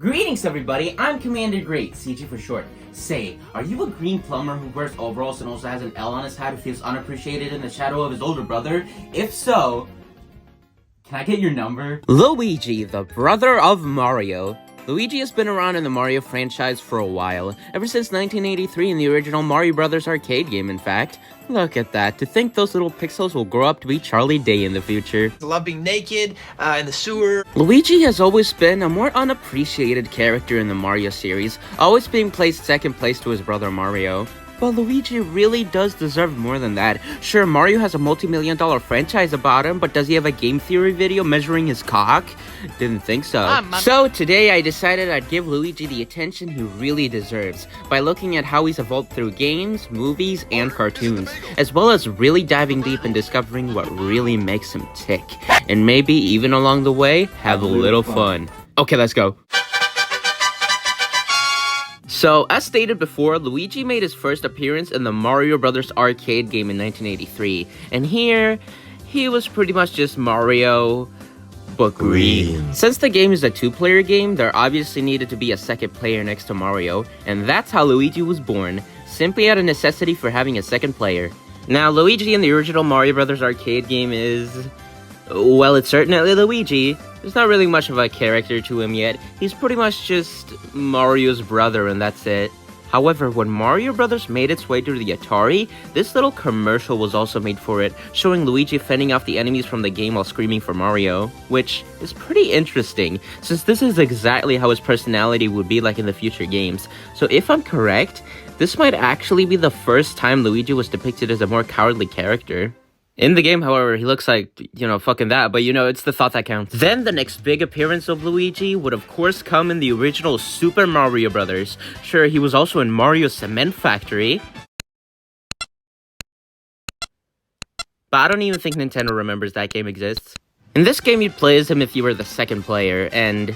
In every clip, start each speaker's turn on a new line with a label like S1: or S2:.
S1: Greetings everybody, I'm Commander Great, CG for short. Say, are you a green plumber who wears overalls and also has an L on his hat who feels unappreciated in the shadow of his older brother? If so, can I get your number?
S2: Luigi, the brother of Mario. Luigi has been around in the Mario franchise for a while, ever since 1983 in the original Mario Brothers arcade game, in fact. Look at that, to think those little pixels will grow up to be Charlie Day in the future.
S3: I love being naked, in the sewer.
S2: Luigi has always been a more unappreciated character in the Mario series, always being placed second place to his brother Mario. But Luigi really does deserve more than that. Sure, Mario has a multi-million-dollar franchise about him, but does he have a game theory video measuring his cock? Didn't think so. So today I decided I'd give Luigi the attention he really deserves by looking at how he's evolved through games, movies, and cartoons, as well as really diving deep and discovering what really makes him tick. And maybe even along the way, have a little fun. Okay, let's go. So, as stated before, Luigi made his first appearance in the Mario Brothers arcade game in 1983, and here, he was pretty much just Mario, but green. Since the game is a two-player game, there obviously needed to be a second player next to Mario, and that's how Luigi was born, simply out of necessity for having a second player. Now, Luigi in the original Mario Brothers arcade game is... well, it's certainly Luigi. There's not really much of a character to him yet. He's pretty much just Mario's brother and that's it. However, when Mario Brothers made its way to the Atari, this little commercial was also made for it, showing Luigi fending off the enemies from the game while screaming for Mario, which is pretty interesting, since this is exactly how his personality would be like in the future games. So if I'm correct, this might actually be the first time Luigi was depicted as a more cowardly character. In the game, however, he looks like, fucking that, but it's the thought that counts. Then the next big appearance of Luigi would of course come in the original Super Mario Brothers. Sure, he was also in Mario Cement Factory, but I don't even think Nintendo remembers that game exists. In this game, you'd play as him if you were the second player, and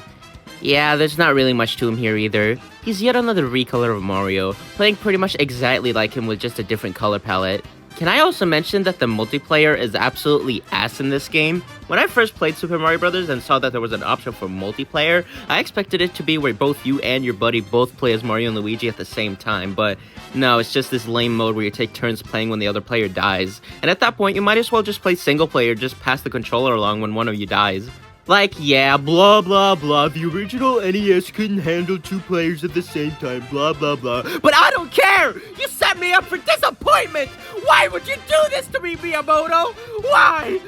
S2: yeah, there's not really much to him here either. He's yet another recolor of Mario, playing pretty much exactly like him with just a different color palette. Can I also mention that the multiplayer is absolutely ass in this game? When I first played Super Mario Bros. And saw that there was an option for multiplayer, I expected it to be where both you and your buddy both play as Mario and Luigi at the same time, but no, it's just this lame mode where you take turns playing when the other player dies. And at that point, you might as well just play single player, just pass the controller along when one of you dies. Like, yeah, blah blah blah, the original NES couldn't handle two players at the same time, blah blah blah. But I don't care! You set me up for disappointment! Why would you do this to me, Miyamoto? Why?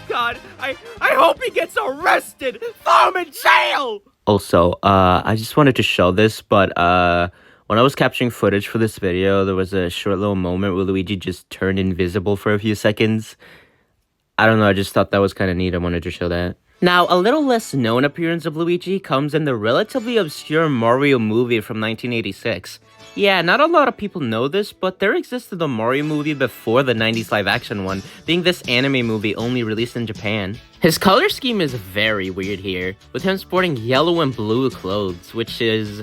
S2: God, I hope he gets arrested! Throw him in jail! Also, I just wanted to show this, but, when I was capturing footage for this video, there was a short little moment where Luigi just turned invisible for a few seconds. I don't know, I just thought that was kind of neat, I wanted to show that. Now, a little less known appearance of Luigi comes in the relatively obscure Mario movie from 1986. Yeah, not a lot of people know this, but there existed a Mario movie before the 90s live-action one, being this anime movie only released in Japan. His color scheme is very weird here, with him sporting yellow and blue clothes, which is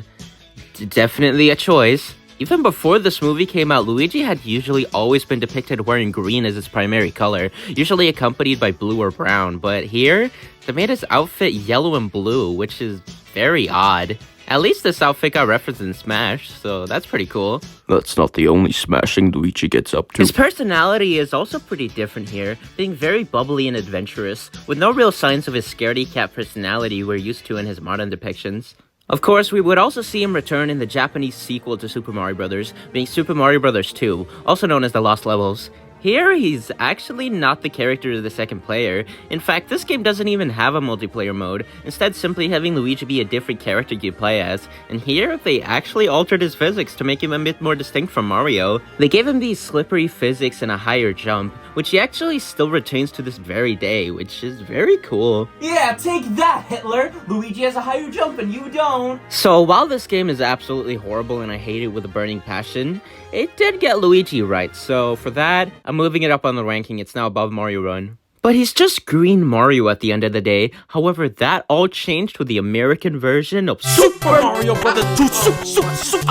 S2: definitely a choice. Even before this movie came out, Luigi had usually always been depicted wearing green as his primary color, usually accompanied by blue or brown, but here, they made his outfit yellow and blue, which is very odd. At least this outfit got referenced in Smash, so that's pretty cool.
S4: That's not the only smashing Luigi gets up to.
S2: His personality is also pretty different here, being very bubbly and adventurous, with no real signs of his scaredy cat personality we're used to in his modern depictions. Of course, we would also see him return in the Japanese sequel to Super Mario Bros., being Super Mario Bros. 2, also known as The Lost Levels. Here, he's actually not the character of the second player. In fact, this game doesn't even have a multiplayer mode, instead simply having Luigi be a different character you play as. And here, they actually altered his physics to make him a bit more distinct from Mario. They gave him these slippery physics and a higher jump, which he actually still retains to this very day, which is very cool.
S1: Yeah, take that, Hitler! Luigi has a higher jump and you don't!
S2: So, while this game is absolutely horrible and I hate it with a burning passion, it did get Luigi right, so for that, I'm moving it up on the ranking. It's now above Mario Run. But he's just green Mario at the end of the day. However, that all changed with the American version of Super Mario Bros. 2 Super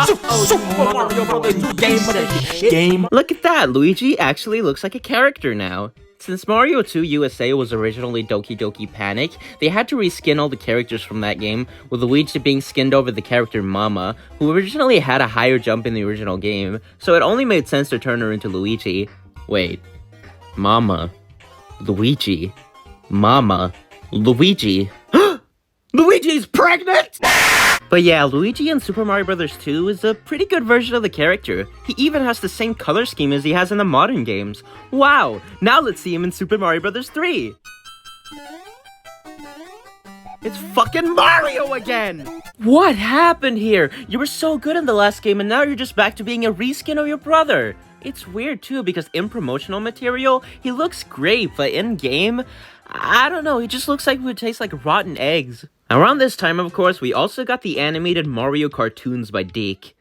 S2: Mario Bros. 2 game. Look at that, Luigi actually looks like a character now. Since Mario 2 USA was originally Doki Doki Panic, they had to reskin all the characters from that game, with Luigi being skinned over the character Mama, who originally had a higher jump in the original game, so it only made sense to turn her into Luigi. Wait. Mama. Luigi. Mama. Luigi. Luigi's pregnant?! But yeah, Luigi in Super Mario Bros. 2 is a pretty good version of the character. He even has the same color scheme as he has in the modern games. Wow! Now let's see him in Super Mario Bros. 3! It's fucking Mario again! What happened here? You were so good in the last game and now you're just back to being a reskin of your brother. It's weird too because in promotional material, he looks great, but in game, I don't know, he just looks like he would taste like rotten eggs. Around this time, of course, we also got the animated Mario cartoons by Deke.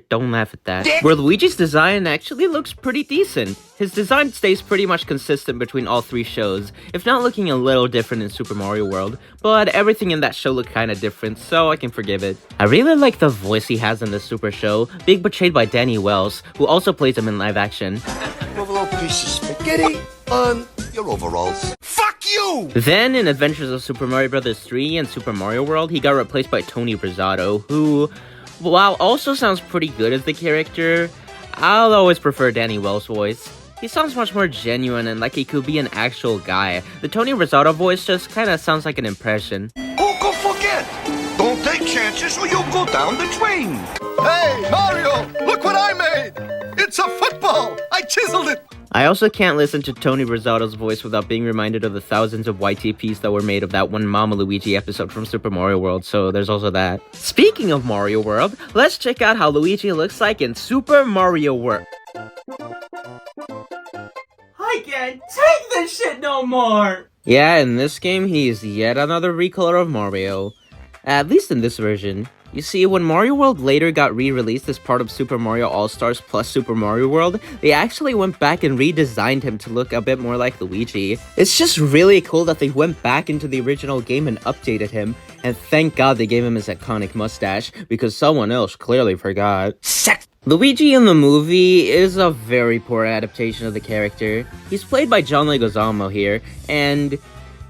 S2: Don't laugh at that. Where Luigi's design actually looks pretty decent. His design stays pretty much consistent between all three shows, if not looking a little different in Super Mario World, but everything in that show looked kinda different, so I can forgive it. I really like the voice he has in the Super show, being portrayed by Danny Wells, who also plays him in live action.
S5: Have a little piece of spaghetti on your overalls. Fuck you!
S2: Then, in Adventures of Super Mario Bros. 3 and Super Mario World, he got replaced by Tony Brasato, who, while also sounds pretty good as the character, I'll always prefer Danny Wells' voice. He sounds much more genuine and like he could be an actual guy. The Tony Brasato voice just kinda sounds like an impression.
S5: Oh, go forget! Don't take chances or you'll go down the drain! Hey, Mario! Look what I made! It's a football! I chiseled it!
S2: I also can't listen to Tony Brasato's voice without being reminded of the thousands of YTPs that were made of that one Mama Luigi episode from Super Mario World, so there's also that. Speaking of Mario World, let's check out how Luigi looks like in Super Mario World.
S1: I can't take this shit no more!
S2: Yeah, in this game, he is yet another recolor of Mario. At least in this version. You see, when Mario World later got re-released as part of Super Mario All-Stars plus Super Mario World, they actually went back and redesigned him to look a bit more like Luigi. It's just really cool that they went back into the original game and updated him, and thank God they gave him his iconic mustache, because someone else clearly forgot. Luigi in the movie is a very poor adaptation of the character. He's played by John Leguizamo here, and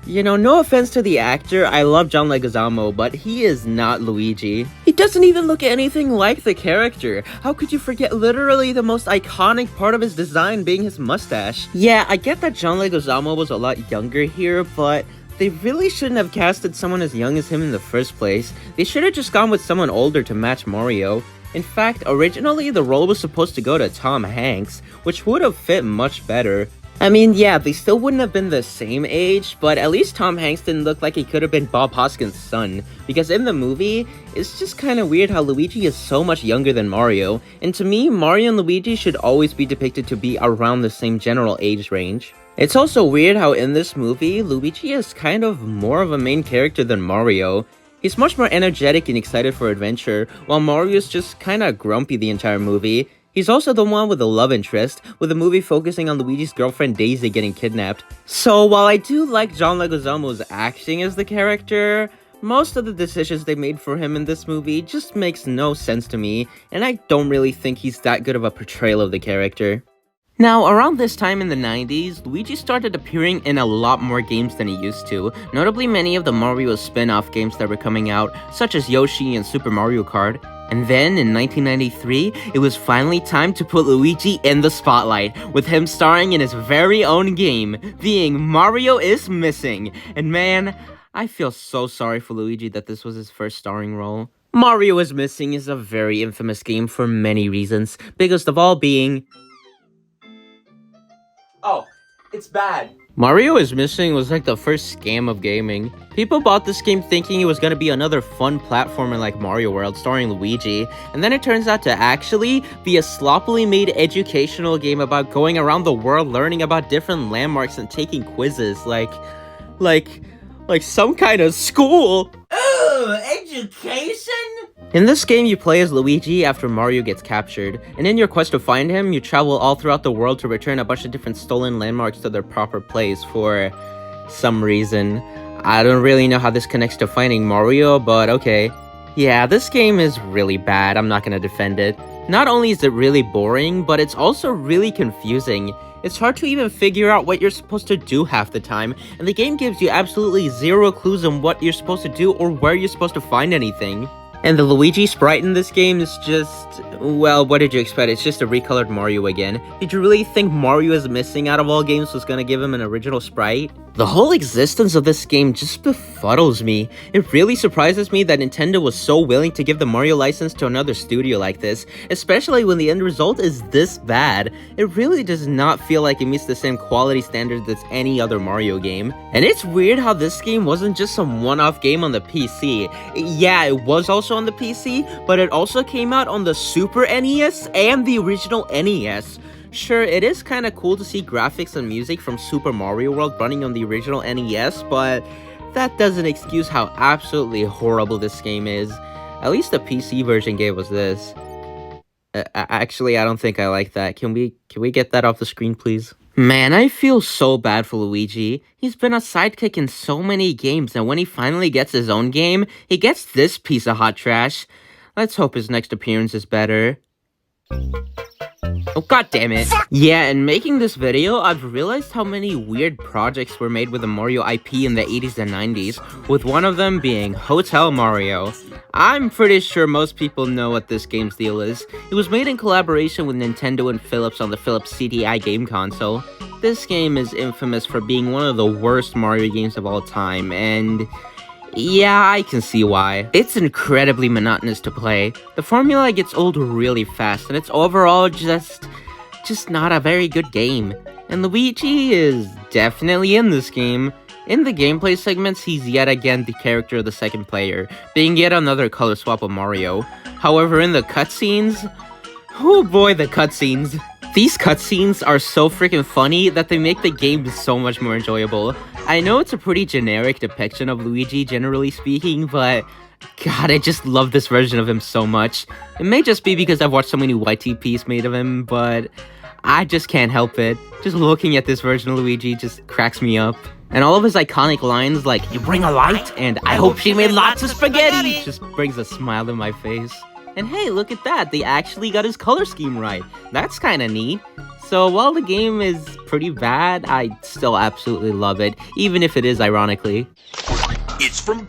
S2: you know, no offense to the actor, I love John Leguizamo, but he is not Luigi. He doesn't even look anything like the character. How could you forget literally the most iconic part of his design being his mustache? Yeah, I get that John Leguizamo was a lot younger here, but they really shouldn't have casted someone as young as him in the first place. They should have just gone with someone older to match Mario. In fact, originally the role was supposed to go to Tom Hanks, which would have fit much better. I mean, yeah, they still wouldn't have been the same age, but at least Tom Hanks didn't look like he could have been Bob Hoskins' son, because in the movie, it's just kinda weird how Luigi is so much younger than Mario, and to me, Mario and Luigi should always be depicted to be around the same general age range. It's also weird how in this movie, Luigi is kind of more of a main character than Mario. He's much more energetic and excited for adventure, while Mario's just kinda grumpy the entire movie. He's also the one with the love interest, with the movie focusing on Luigi's girlfriend Daisy getting kidnapped. So while I do like John Leguizamo's acting as the character, most of the decisions they made for him in this movie just makes no sense to me, and I don't really think he's that good of a portrayal of the character. Now, around this time in the 90s, Luigi started appearing in a lot more games than he used to, notably many of the Mario spin-off games that were coming out, such as Yoshi and Super Mario Kart. And then, in 1993, it was finally time to put Luigi in the spotlight, with him starring in his very own game, being Mario is Missing. And man, I feel so sorry for Luigi that this was his first starring role. Mario is Missing is a very infamous game for many reasons, biggest of all being...
S1: Oh, it's bad.
S2: Mario is Missing was like the first scam of gaming. People bought this game thinking it was gonna be another fun platformer like Mario World starring Luigi, and then it turns out to actually be a sloppily made educational game about going around the world learning about different landmarks and taking quizzes, like some kind of school.
S1: Ooh, education?
S2: In this game, you play as Luigi after Mario gets captured, and in your quest to find him, you travel all throughout the world to return a bunch of different stolen landmarks to their proper place for some reason. I don't really know how this connects to finding Mario, but okay. Yeah, this game is really bad, I'm not gonna defend it. Not only is it really boring, but it's also really confusing. It's hard to even figure out what you're supposed to do half the time, and the game gives you absolutely zero clues on what you're supposed to do or where you're supposed to find anything. And the Luigi sprite in this game is just, well, what did you expect? It's just a recolored Mario again. Did you really think Mario is missing out of all games was gonna give him an original sprite? The whole existence of this game just befuddles me. It really surprises me that Nintendo was so willing to give the Mario license to another studio like this, especially when the end result is this bad. It really does not feel like it meets the same quality standards as any other Mario game. And it's weird how this game wasn't just some one-off game on the PC. Yeah, it was also on the PC, but it also came out on the Super NES and the original NES. Sure, it is kinda cool to see graphics and music from Super Mario World running on the original NES, but that doesn't excuse how absolutely horrible this game is. At least the PC version gave us this. Actually, I don't think I like that. Can we get that off the screen, please? Man, I feel so bad for Luigi. He's been a sidekick in so many games, and when he finally gets his own game, he gets this piece of hot trash. Let's hope his next appearance is better. Oh, god damn it. Yeah, in making this video, I've realized how many weird projects were made with the Mario IP in the 80s and 90s, with one of them being Hotel Mario. I'm pretty sure most people know what this game's deal is. It was made in collaboration with Nintendo and Philips on the Philips CDI game console. This game is infamous for being one of the worst Mario games of all time, and yeah, I can see why. It's incredibly monotonous to play. The formula gets old really fast, and it's overall just not a very good game. And Luigi is definitely in this game. In the gameplay segments, he's yet again the character of the second player, being yet another color swap of Mario. However, in the cutscenes, oh boy, the cutscenes. These cutscenes are so freaking funny that they make the game so much more enjoyable. I know it's a pretty generic depiction of Luigi, generally speaking, but god, I just love this version of him so much. It may just be because I've watched so many YTPs made of him, but I just can't help it. Just looking at this version of Luigi just cracks me up. And all of his iconic lines like, "You bring a light," and "I hope she made lots of spaghetti," just brings a smile to my face. And hey, look at that, they actually got his color scheme right. That's kinda neat. So while the game is pretty bad, I still absolutely love it, even if it is ironically.
S5: It's from...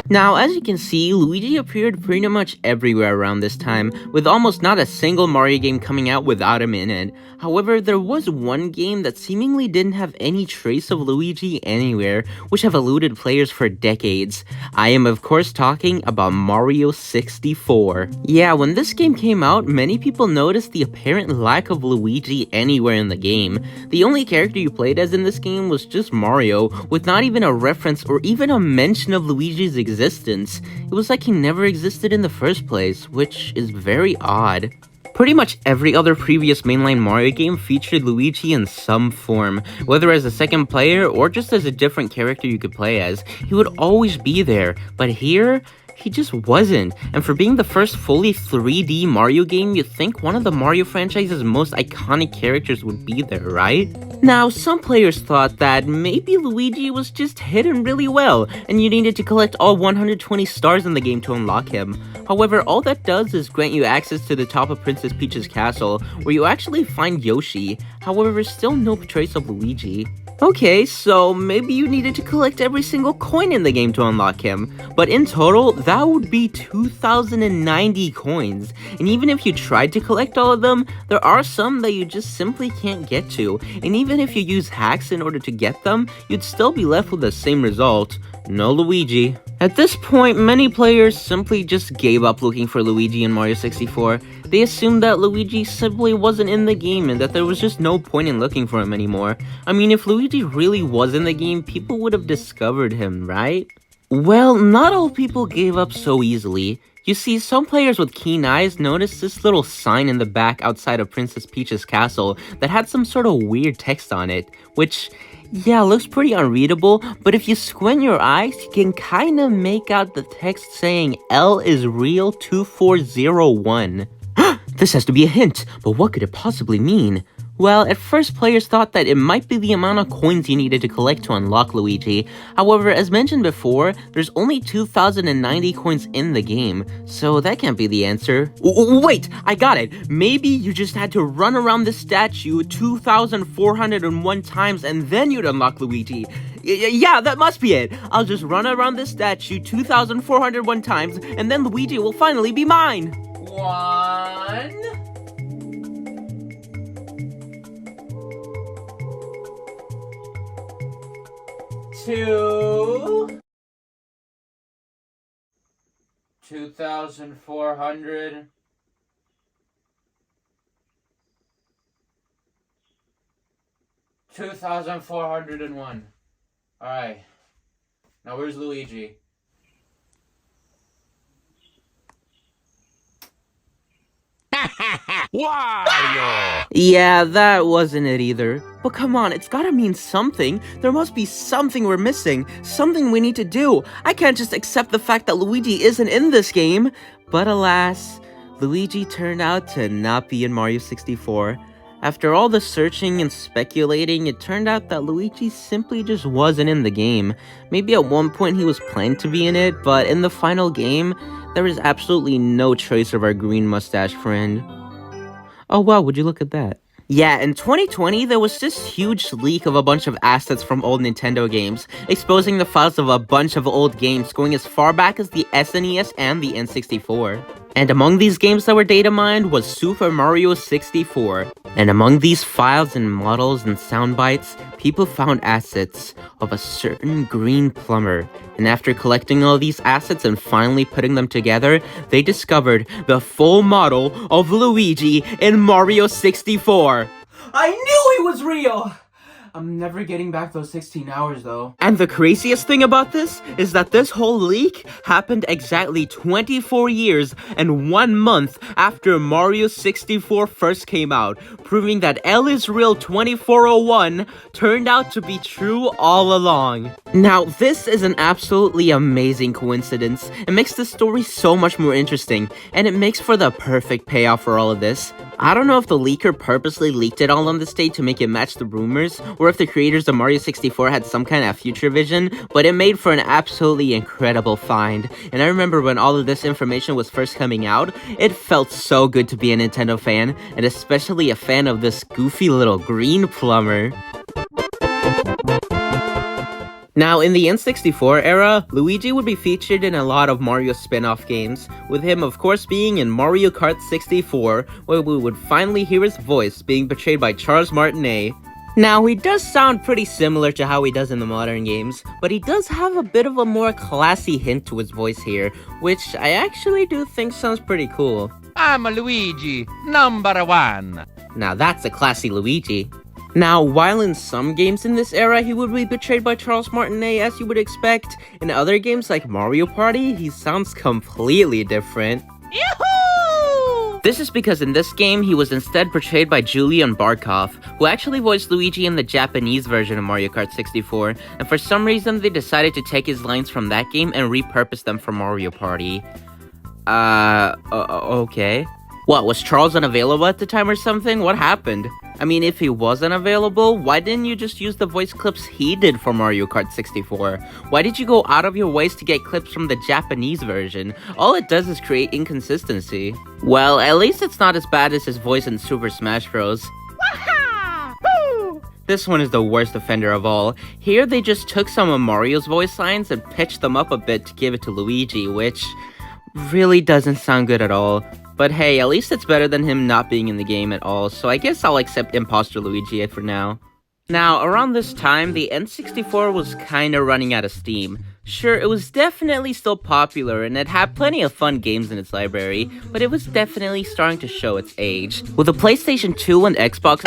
S2: Now, as you can see, Luigi appeared pretty much everywhere around this time, with almost not a single Mario game coming out without him in it. However, there was one game that seemingly didn't have any trace of Luigi anywhere, which have eluded players for decades. I am of course talking about Mario 64. Yeah, when this game came out, many people noticed the apparent lack of Luigi anywhere in the game. The only character you played as in this game was just Mario, with not even a reference or even a mention of Luigi's existence. It was like he never existed in the first place, which is very odd. Pretty much every other previous mainline Mario game featured Luigi in some form, whether as a second player or just as a different character you could play as. He would always be there, but here, he just wasn't. And for being the first fully 3D Mario game, you'd think one of the Mario franchise's most iconic characters would be there, right? Now, some players thought that maybe Luigi was just hidden really well, and you needed to collect all 120 stars in the game to unlock him. However, all that does is grant you access to the top of Princess Peach's castle, where you actually find Yoshi. However, still no trace of Luigi. Okay, so maybe you needed to collect every single coin in the game to unlock him, but in total, that would be 2,090 coins, and even if you tried to collect all of them, there are some that you just simply can't get to, and even if you use hacks in order to get them, you'd still be left with the same result: no Luigi. At this point, many players simply just gave up looking for Luigi in Mario 64. They assumed that Luigi simply wasn't in the game and that there was just no point in looking for him anymore. I mean, if Luigi really was in the game, people would have discovered him, right? Well, not all people gave up so easily. You see, some players with keen eyes noticed this little sign in the back outside of Princess Peach's castle that had some sort of weird text on it, which, yeah, looks pretty unreadable, but if you squint your eyes, you can kinda make out the text saying L is real 2401. This has to be a hint, but what could it possibly mean? Well, at first players thought that it might be the amount of coins you needed to collect to unlock Luigi. However, as mentioned before, there's only 2,090 coins in the game, so that can't be the answer. Wait, I got it! Maybe you just had to run around the statue 2,401 times and then you'd unlock Luigi. Yeah, that must be it! I'll just run around this statue 2,401 times and then Luigi will finally be mine!
S1: 1... 2... 2,400... 2,401. Alright. Now where's Luigi?
S4: Wario!
S2: Yeah, that wasn't it either. But come on, it's gotta mean something. There must be something we're missing. Something we need to do. I can't just accept the fact that Luigi isn't in this game. But alas, Luigi turned out to not be in Mario 64. After all the searching and speculating, it turned out that Luigi simply just wasn't in the game. Maybe at one point he was planned to be in it, but in the final game, there is absolutely no trace of our green mustache friend. Oh wow, would you look at that? Yeah, in 2020, there was this huge leak of a bunch of assets from old Nintendo games, exposing the files of a bunch of old games going as far back as the SNES and the N64. And among these games that were data mined was Super Mario 64. And among these files and models and sound bites, people found assets of a certain green plumber. And after collecting all these assets and finally putting them together, they discovered the full model of Luigi in Mario 64.
S1: I knew he was real! I'm never getting back those 16 hours though.
S2: And the craziest thing about this is that this whole leak happened exactly 24 years and 1 month after Mario 64 first came out, proving that L is real 2401 turned out to be true all along. Now, this is an absolutely amazing coincidence. It makes the story so much more interesting, and it makes for the perfect payoff for all of this. I don't know if the leaker purposely leaked it all on this day to make it match the rumors, or if the creators of Mario 64 had some kind of future vision, but it made for an absolutely incredible find. And I remember when all of this information was first coming out, it felt so good to be a Nintendo fan, and especially a fan of this goofy little green plumber. Now, in the N64 era, Luigi would be featured in a lot of Mario spin-off games, with him of course being in Mario Kart 64, where we would finally hear his voice being portrayed by Charles Martinet. Now, he does sound pretty similar to how he does in the modern games, but he does have a bit of a more classy hint to his voice here, which I actually do think sounds pretty cool.
S6: I'm Luigi, #1.
S2: Now that's a classy Luigi. Now, while in some games in this era he would be portrayed by Charles Martinet as you would expect, in other games like Mario Party, he sounds completely different.
S6: Yahoo!
S2: This is because in this game, he was instead portrayed by Julian Barkov, who actually voiced Luigi in the Japanese version of Mario Kart 64, and for some reason they decided to take his lines from that game and repurpose them for Mario Party. Okay. What, was Charles unavailable at the time or something? What happened? I mean, if he wasn't available, why didn't you just use the voice clips he did for Mario Kart 64? Why did you go out of your ways to get clips from the Japanese version? All it does is create inconsistency. Well, at least it's not as bad as his voice in Super Smash Bros. This one is the worst offender of all. Here they just took some of Mario's voice lines and pitched them up a bit to give it to Luigi, which really doesn't sound good at all. But hey, at least it's better than him not being in the game at all, so I guess I'll accept Imposter Luigi for now. Now, around this time, the N64 was kinda running out of steam. Sure, it was definitely still popular, and it had plenty of fun games in its library, but it was definitely starting to show its age. With the PlayStation 2 and Xbox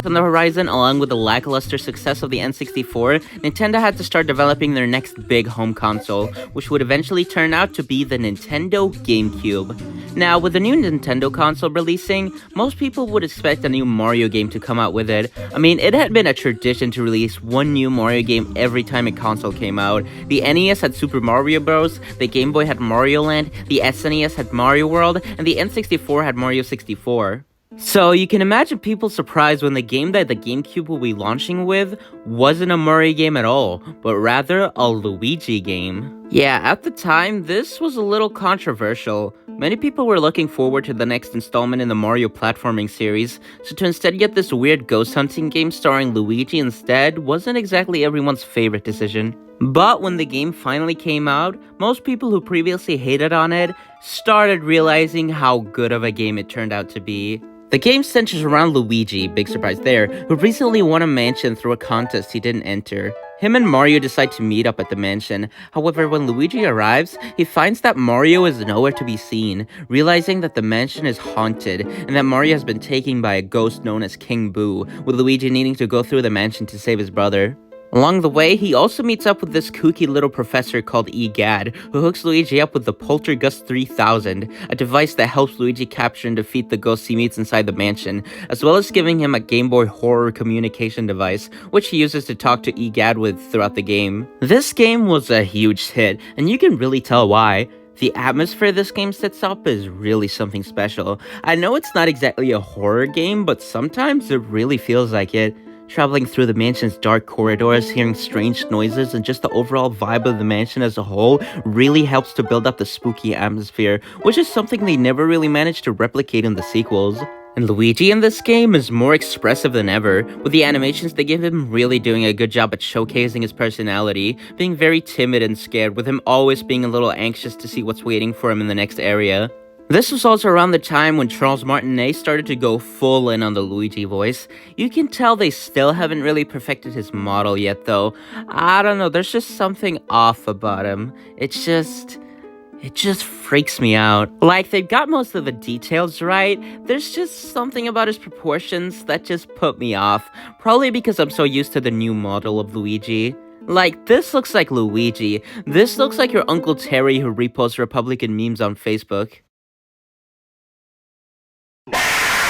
S2: on the horizon, along with the lackluster success of the N64, Nintendo had to start developing their next big home console, which would eventually turn out to be the Nintendo GameCube. Now, with the new Nintendo console releasing, most people would expect a new Mario game to come out with it. I mean, it had been a tradition to release one new Mario game every time a console came out. The NES had Super Mario Bros., the Game Boy had Mario Land, the SNES had Mario World, and the N64 had Mario 64. So you can imagine people's surprise when the game that the GameCube will be launching with wasn't a Mario game at all, but rather a Luigi game. Yeah, at the time, this was a little controversial. Many people were looking forward to the next installment in the Mario platforming series, so to instead get this weird ghost hunting game starring Luigi instead wasn't exactly everyone's favorite decision. But when the game finally came out, most people who previously hated on it started realizing how good of a game it turned out to be. The game centers around Luigi, big surprise there, who recently won a mansion through a contest he didn't enter. Him and Mario decide to meet up at the mansion. However, when Luigi arrives, he finds that Mario is nowhere to be seen, realizing that the mansion is haunted and that Mario has been taken by a ghost known as King Boo, with Luigi needing to go through the mansion to save his brother. Along the way, he also meets up with this kooky little professor called Egad, who hooks Luigi up with the Poltergust 3000, a device that helps Luigi capture and defeat the ghosts he meets inside the mansion, as well as giving him a Game Boy horror communication device, which he uses to talk to Egad with throughout the game. This game was a huge hit, and you can really tell why. The atmosphere this game sets up is really something special. I know it's not exactly a horror game, but sometimes it really feels like it. Traveling through the mansion's dark corridors, hearing strange noises, and just the overall vibe of the mansion as a whole really helps to build up the spooky atmosphere, which is something they never really managed to replicate in the sequels. And Luigi in this game is more expressive than ever, with the animations they give him really doing a good job at showcasing his personality, being very timid and scared, with him always being a little anxious to see what's waiting for him in the next area. This was also around the time when Charles Martinet started to go full in on the Luigi voice. You can tell they still haven't really perfected his model yet though. I don't know, there's just something off about him. It just freaks me out. Like, they've got most of the details right, there's just something about his proportions that just put me off. Probably because I'm so used to the new model of Luigi. Like, this looks like Luigi. This looks like your Uncle Terry who reposts Republican memes on Facebook.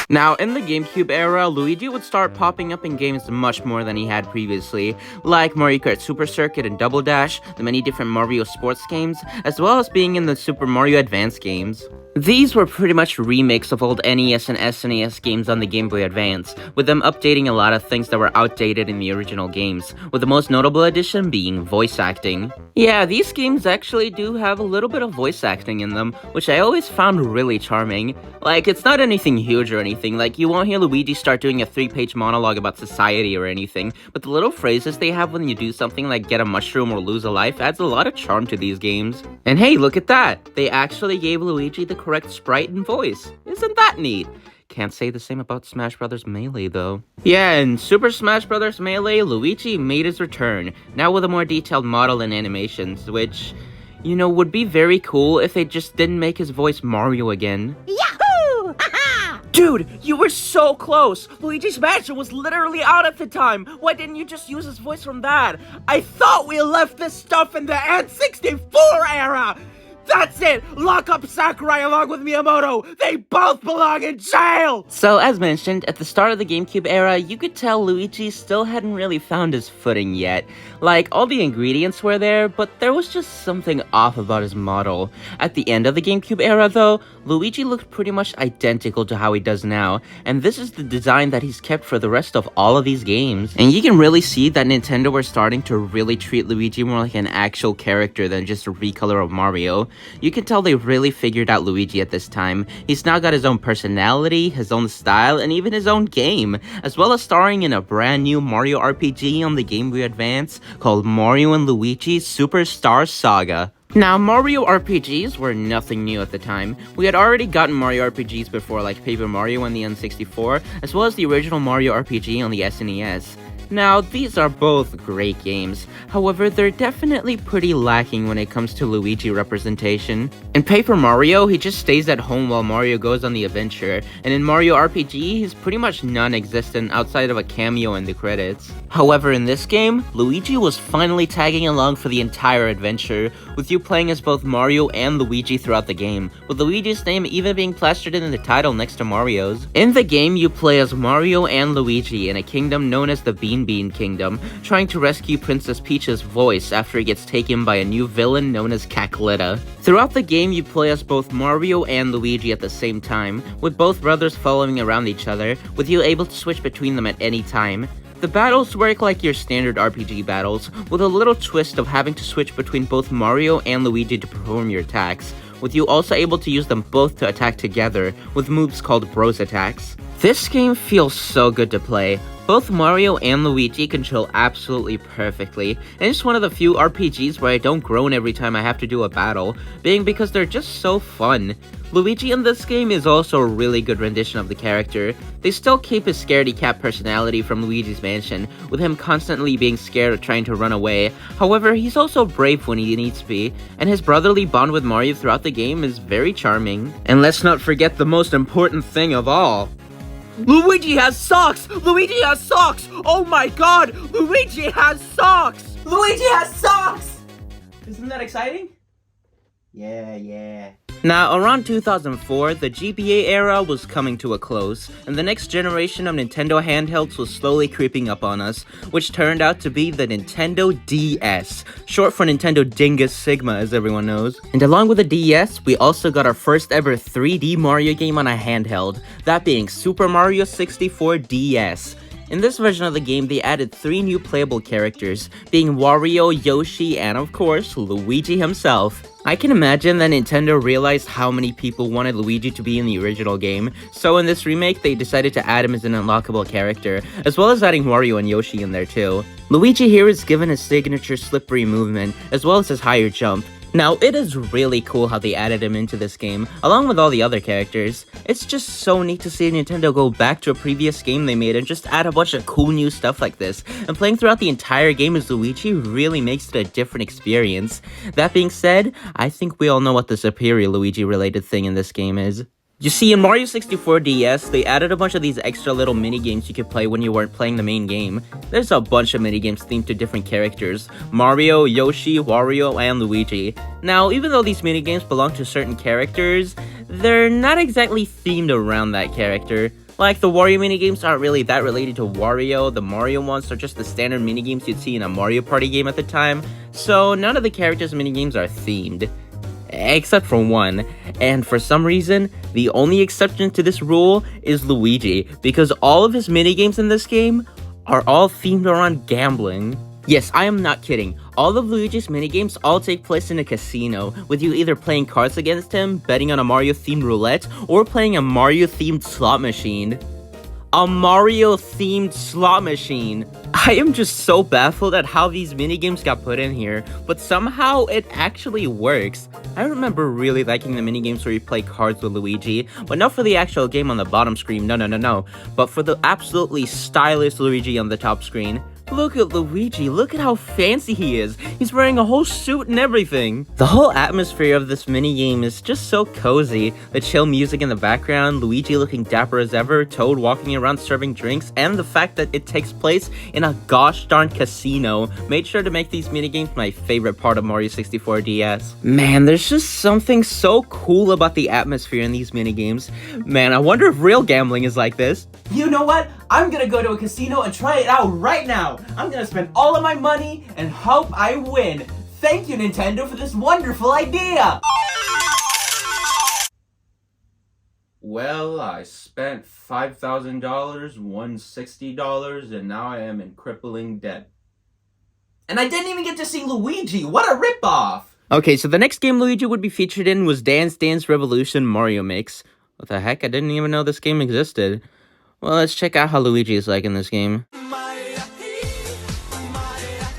S2: Now, in the GameCube era, Luigi would start popping up in games much more than he had previously, like Mario Kart Super Circuit and Double Dash, the many different Mario sports games, as well as being in the Super Mario Advance games. These were pretty much remakes of old NES and SNES games on the Game Boy Advance, with them updating a lot of things that were outdated in the original games, with the most notable addition being voice acting. Yeah, these games actually do have a little bit of voice acting in them, which I always found really charming. Like, it's not anything huge or anything, like you won't hear Luigi start doing a 3-page monologue about society or anything, but the little phrases they have when you do something like get a mushroom or lose a life adds a lot of charm to these games. And hey, look at that! They actually gave Luigi the correct sprite and voice. Isn't that neat? Can't say the same about Smash Bros. Melee though. Yeah, in Super Smash Bros. Melee, Luigi made his return, now with a more detailed model and animations, which, you know, would be very cool if they just didn't make his voice Mario again.
S6: Yahoo! Ha-ha!
S2: Dude, you were so close! Luigi's Mansion was literally out at the time! Why didn't you just use his voice from that? I thought we left this stuff in the N64 era! That's it! Lock up Sakurai along with Miyamoto! They both belong in jail! So, as mentioned, at the start of the GameCube era, you could tell Luigi still hadn't really found his footing yet. Like, all the ingredients were there, but there was just something off about his model. At the end of the GameCube era, though, Luigi looked pretty much identical to how he does now, and this is the design that he's kept for the rest of all of these games. And you can really see that Nintendo were starting to really treat Luigi more like an actual character than just a recolor of Mario. You can tell they really figured out Luigi at this time. He's now got his own personality, his own style, and even his own game, as well as starring in a brand new Mario RPG on the Game Boy Advance called Mario & Luigi Superstar Saga. Now, Mario RPGs were nothing new at the time. We had already gotten Mario RPGs before, like Paper Mario on the N64, as well as the original Mario RPG on the SNES. Now, these are both great games, however, they're definitely pretty lacking when it comes to Luigi representation. In Paper Mario, he just stays at home while Mario goes on the adventure, and in Mario RPG, he's pretty much non-existent outside of a cameo in the credits. However, in this game, Luigi was finally tagging along for the entire adventure, with you playing as both Mario and Luigi throughout the game, with Luigi's name even being plastered in the title next to Mario's. In the game, you play as Mario and Luigi in a kingdom known as the Bean Bean Kingdom, trying to rescue Princess Peach's voice after it gets taken by a new villain known as Cackletta. Throughout the game, you play as both Mario and Luigi at the same time, with both brothers following around each other, with you able to switch between them at any time. The battles work like your standard RPG battles, with a little twist of having to switch between both Mario and Luigi to perform your attacks, with you also able to use them both to attack together, with moves called Bros attacks. This game feels so good to play. Both Mario and Luigi control absolutely perfectly, and it's one of the few RPGs where I don't groan every time I have to do a battle, being because they're just so fun. Luigi in this game is also a really good rendition of the character. They still keep his scaredy cat personality from Luigi's Mansion, with him constantly being scared or trying to run away. However, he's also brave when he needs to be, and his brotherly bond with Mario throughout the game is very charming. And let's not forget the most important thing of all. Luigi has socks! Luigi has socks! Oh my god! Luigi has socks!
S1: Luigi has socks! Isn't that exciting? Yeah.
S2: Now, around 2004, the GBA era was coming to a close, and the next generation of Nintendo handhelds was slowly creeping up on us, which turned out to be the Nintendo DS, short for Nintendo Dingus Sigma as everyone knows. And along with the DS, we also got our first ever 3D Mario game on a handheld, that being Super Mario 64 DS. In this version of the game, they added 3 new playable characters, being Wario, Yoshi, and of course, Luigi himself. I can imagine that Nintendo realized how many people wanted Luigi to be in the original game, so in this remake, they decided to add him as an unlockable character, as well as adding Wario and Yoshi in there too. Luigi here is given his signature slippery movement, as well as his higher jump. Now, it is really cool how they added him into this game, along with all the other characters. It's just so neat to see Nintendo go back to a previous game they made and just add a bunch of cool new stuff like this, and playing throughout the entire game as Luigi really makes it a different experience. That being said, I think we all know what the superior Luigi related thing in this game is. You see, in Mario 64 DS, they added a bunch of these extra little mini-games you could play when you weren't playing the main game. There's a bunch of mini-games themed to different characters: Mario, Yoshi, Wario, and Luigi. Now, even though these mini-games belong to certain characters, they're not exactly themed around that character. Like, the Wario minigames aren't really that related to Wario, the Mario ones are just the standard minigames you'd see in a Mario Party game at the time, so none of the characters' minigames are themed. Except for one, and for some reason, the only exception to this rule is Luigi, because all of his minigames in this game are all themed around gambling. Yes, I am not kidding. All of Luigi's minigames all take place in a casino, with you either playing cards against him, betting on a Mario-themed roulette, or playing a Mario-themed slot machine. A Mario-themed slot machine. I am just so baffled at how these minigames got put in here, but somehow it actually works. I remember really liking the minigames where you play cards with Luigi, but not for the actual game on the bottom screen, no, but for the absolutely stylish Luigi on the top screen. Look at Luigi, look at how fancy he is. He's wearing a whole suit and everything. The whole atmosphere of this minigame is just so cozy. The chill music in the background, Luigi looking dapper as ever, Toad walking around serving drinks, and the fact that it takes place in a gosh darn casino made sure to make these minigames my favorite part of Mario 64 DS. Man, there's just something so cool about the atmosphere in these minigames. Man, I wonder if real gambling is like this.
S1: You know what? I'm gonna go to a casino and try it out right now. I'm gonna spend all of my money and hope I win. Thank you, Nintendo, for this wonderful idea. Well, I spent $5,000, won $60, and now I am in crippling debt. And I didn't even get to see Luigi. What a ripoff!
S2: Okay, so the next game Luigi would be featured in was Dance Dance Revolution Mario Mix. What the heck? I didn't even know this game existed. Well, let's check out how Luigi is like in this game.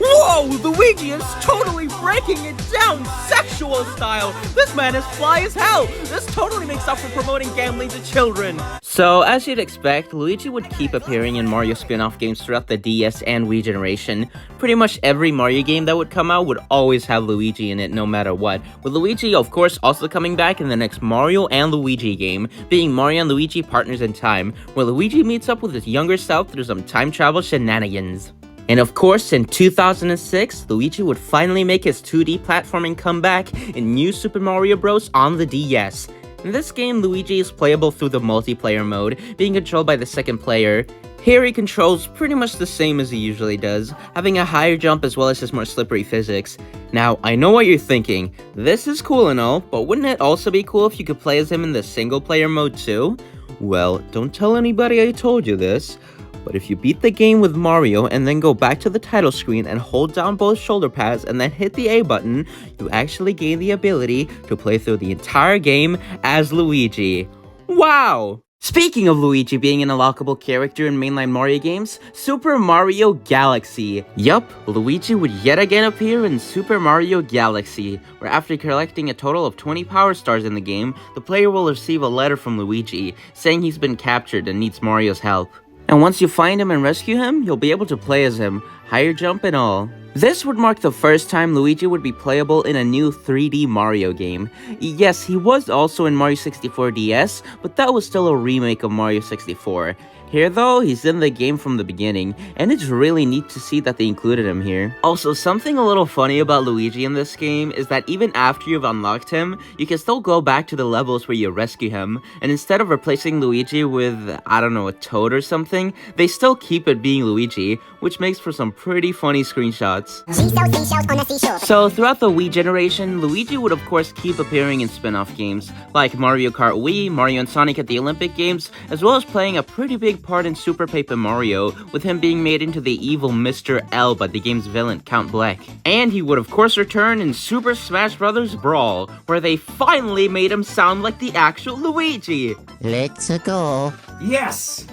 S2: Whoa! Luigi is totally breaking it down sexual style! This man is fly as hell! This totally makes up for promoting gambling to children! So, as you'd expect, Luigi would keep appearing in Mario spin-off games throughout the DS and Wii generation. Pretty much every Mario game that would come out would always have Luigi in it no matter what, with Luigi of course also coming back in the next Mario and Luigi game, being Mario and Luigi Partners in Time, where Luigi meets up with his younger self through some time travel shenanigans. And of course, in 2006, Luigi would finally make his 2D platforming comeback in New Super Mario Bros. On the DS. In this game, Luigi is playable through the multiplayer mode, being controlled by the second player. Here he controls pretty much the same as he usually does, having a higher jump as well as his more slippery physics. Now, I know what you're thinking, this is cool and all, but wouldn't it also be cool if you could play as him in the single player mode too? Well, don't tell anybody I told you this, but if you beat the game with Mario and then go back to the title screen and hold down both shoulder pads and then hit the A button, you actually gain the ability to play through the entire game as Luigi. Wow! Speaking of Luigi being an unlockable character in mainline Mario games, Super Mario Galaxy. Yup, Luigi would yet again appear in Super Mario Galaxy, where after collecting a total of 20 power stars in the game, the player will receive a letter from Luigi, saying he's been captured and needs Mario's help. And once you find him and rescue him, you'll be able to play as him, higher jump and all. This would mark the first time Luigi would be playable in a new 3D Mario game. Yes, he was also in Mario 64 DS, but that was still a remake of Mario 64. Here though, he's in the game from the beginning, and it's really neat to see that they included him here. Also, something a little funny about Luigi in this game is that even after you've unlocked him, you can still go back to the levels where you rescue him, and instead of replacing Luigi with, I don't know, a toad or something, they still keep it being Luigi, which makes for some pretty funny screenshots.
S6: Seashells on a seashore.
S2: So throughout the Wii generation, Luigi would of course keep appearing in spin-off games, like Mario Kart Wii, Mario and Sonic at the Olympic Games, as well as playing a pretty big part in Super Paper Mario, with him being made into the evil Mr. L by the game's villain, Count Bleck. And he would of course return in Super Smash Bros. Brawl, where they finally made him sound like the actual Luigi!
S6: Let's go.
S1: Yes!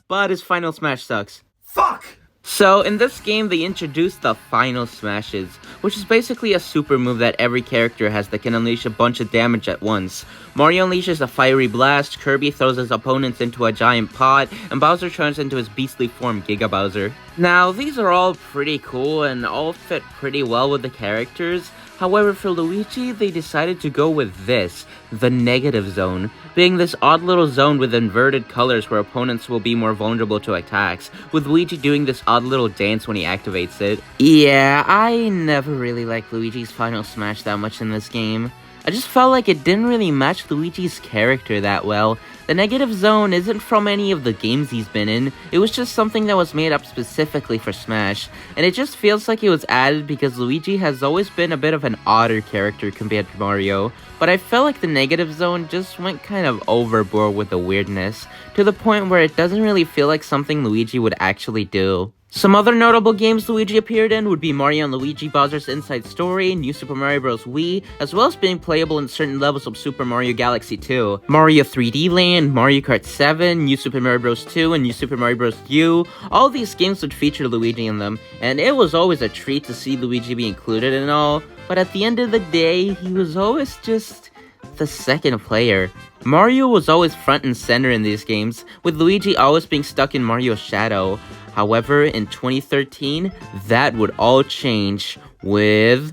S2: But his final smash sucks.
S1: Fuck!
S2: So, in this game, they introduced the Final Smashes, which is basically a super move that every character has that can unleash a bunch of damage at once. Mario unleashes a fiery blast, Kirby throws his opponents into a giant pot, and Bowser turns into his beastly form, Giga Bowser. Now, these are all pretty cool and all fit pretty well with the characters. However, for Luigi, they decided to go with this, the Negative Zone, being this odd little zone with inverted colors where opponents will be more vulnerable to attacks, with Luigi doing this odd little dance when he activates it. Yeah, I never really liked Luigi's Final Smash that much in this game. I just felt like it didn't really match Luigi's character that well. The Negative Zone isn't from any of the games he's been in, it was just something that was made up specifically for Smash, and it just feels like it was added because Luigi has always been a bit of an odder character compared to Mario, but I felt like the Negative Zone just went kind of overboard with the weirdness, to the point where it doesn't really feel like something Luigi would actually do. Some other notable games Luigi appeared in would be Mario & Luigi Bowser's Inside Story, New Super Mario Bros. Wii, as well as being playable in certain levels of Super Mario Galaxy 2, Mario 3D Land, Mario Kart 7, New Super Mario Bros. 2, and New Super Mario Bros. U. All these games would feature Luigi in them, and it was always a treat to see Luigi be included in all, but at the end of the day, he was always just the second player. Mario was always front and center in these games, with Luigi always being stuck in Mario's shadow. However, in 2013, that would all change with...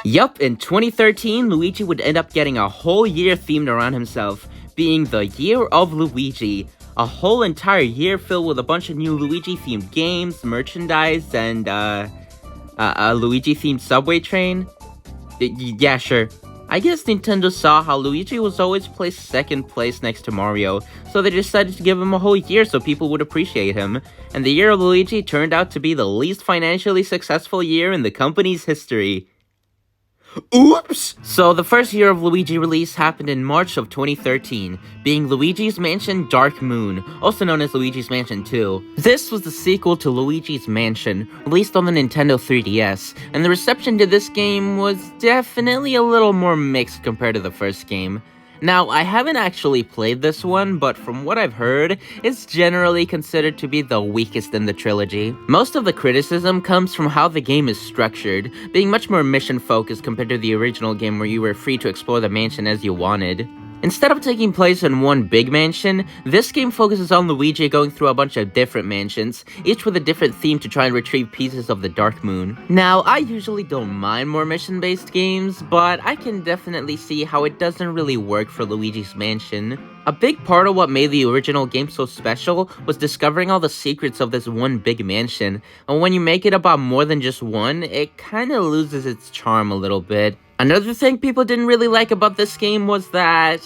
S2: Yup, in 2013, Luigi would end up getting a whole year themed around himself, being the Year of Luigi. A whole entire year filled with a bunch of new Luigi-themed games, merchandise, and, a Luigi-themed subway train. Yeah, sure. I guess Nintendo saw how Luigi was always placed second place next to Mario, so they decided to give him a whole year so people would appreciate him. And the Year of Luigi turned out to be the least financially successful year in the company's history. Oops! So the first Year of Luigi release happened in March of 2013, being Luigi's Mansion Dark Moon, also known as Luigi's Mansion 2. This was the sequel to Luigi's Mansion, released on the Nintendo 3DS, and the reception to this game was definitely a little more mixed compared to the first game. Now, I haven't actually played this one, but from what I've heard, it's generally considered to be the weakest in the trilogy. Most of the criticism comes from how the game is structured, being much more mission-focused compared to the original game where you were free to explore the mansion as you wanted. Instead of taking place in one big mansion, this game focuses on Luigi going through a bunch of different mansions, each with a different theme to try and retrieve pieces of the Dark Moon. Now, I usually don't mind more mission-based games, but I can definitely see how it doesn't really work for Luigi's Mansion. A big part of what made the original game so special was discovering all the secrets of this one big mansion, and when you make it about more than just one, it kinda loses its charm a little bit. Another thing people didn't really like about this game was that,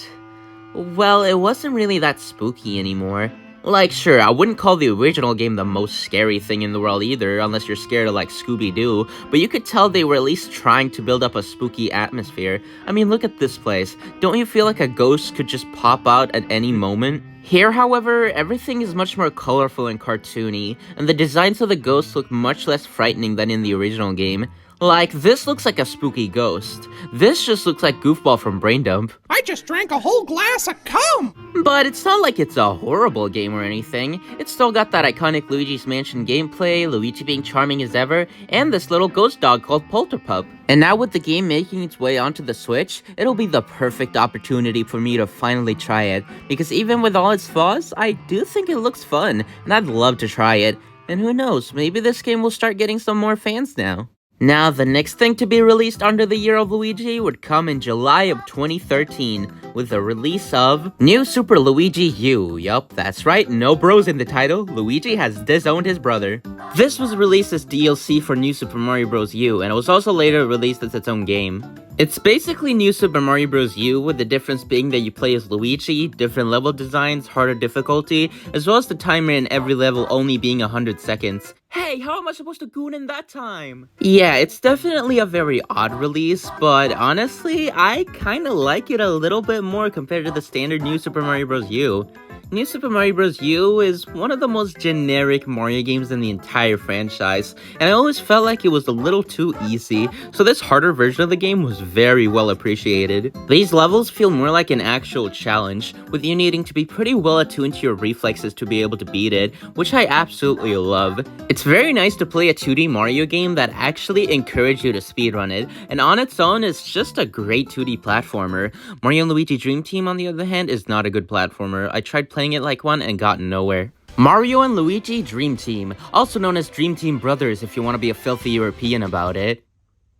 S2: well, it wasn't really that spooky anymore. Like, sure, I wouldn't call the original game the most scary thing in the world either, unless you're scared of like Scooby-Doo, but you could tell they were at least trying to build up a spooky atmosphere. I mean, look at this place. Don't you feel like a ghost could just pop out at any moment? Here, however, everything is much more colorful and cartoony, and the designs of the ghosts look much less frightening than in the original game. Like, this looks like a spooky ghost. This just looks like Goofball from Brain Dump.
S7: I just drank a whole glass of cum!
S2: But it's not like it's a horrible game or anything. It's still got that iconic Luigi's Mansion gameplay, Luigi being charming as ever, and this little ghost dog called Polterpup. And now with the game making its way onto the Switch, it'll be the perfect opportunity for me to finally try it, because even with all its flaws, I do think it looks fun, and I'd love to try it. And who knows, maybe this game will start getting some more fans now. Now, the next thing to be released under the Year of Luigi would come in July of 2013, with the release of New Super Luigi U. Yup, that's right, no bros in the title, Luigi has disowned his brother. This was released as DLC for New Super Mario Bros. U, and it was also later released as its own game. It's basically New Super Mario Bros. U, with the difference being that you play as Luigi, different level designs, harder difficulty, as well as the timer in every level only being 100 seconds. Hey, how am I supposed to goon in that time? Yeah, it's definitely a very odd release, but honestly, I kinda like it a little bit more compared to the standard New Super Mario Bros. U. New Super Mario Bros. U is one of the most generic Mario games in the entire franchise, and I always felt like it was a little too easy, so this harder version of the game was very well appreciated. These levels feel more like an actual challenge, with you needing to be pretty well attuned to your reflexes to be able to beat it, which I absolutely love. It's very nice to play a 2D Mario game that actually encourages you to speedrun it, and on its own, it's just a great 2D platformer. Mario & Luigi Dream Team, on the other hand, is not a good platformer. I tried playing it like one and got nowhere. Mario and Luigi Dream Team, also known as Dream Team Brothers if you want to be a filthy European about it.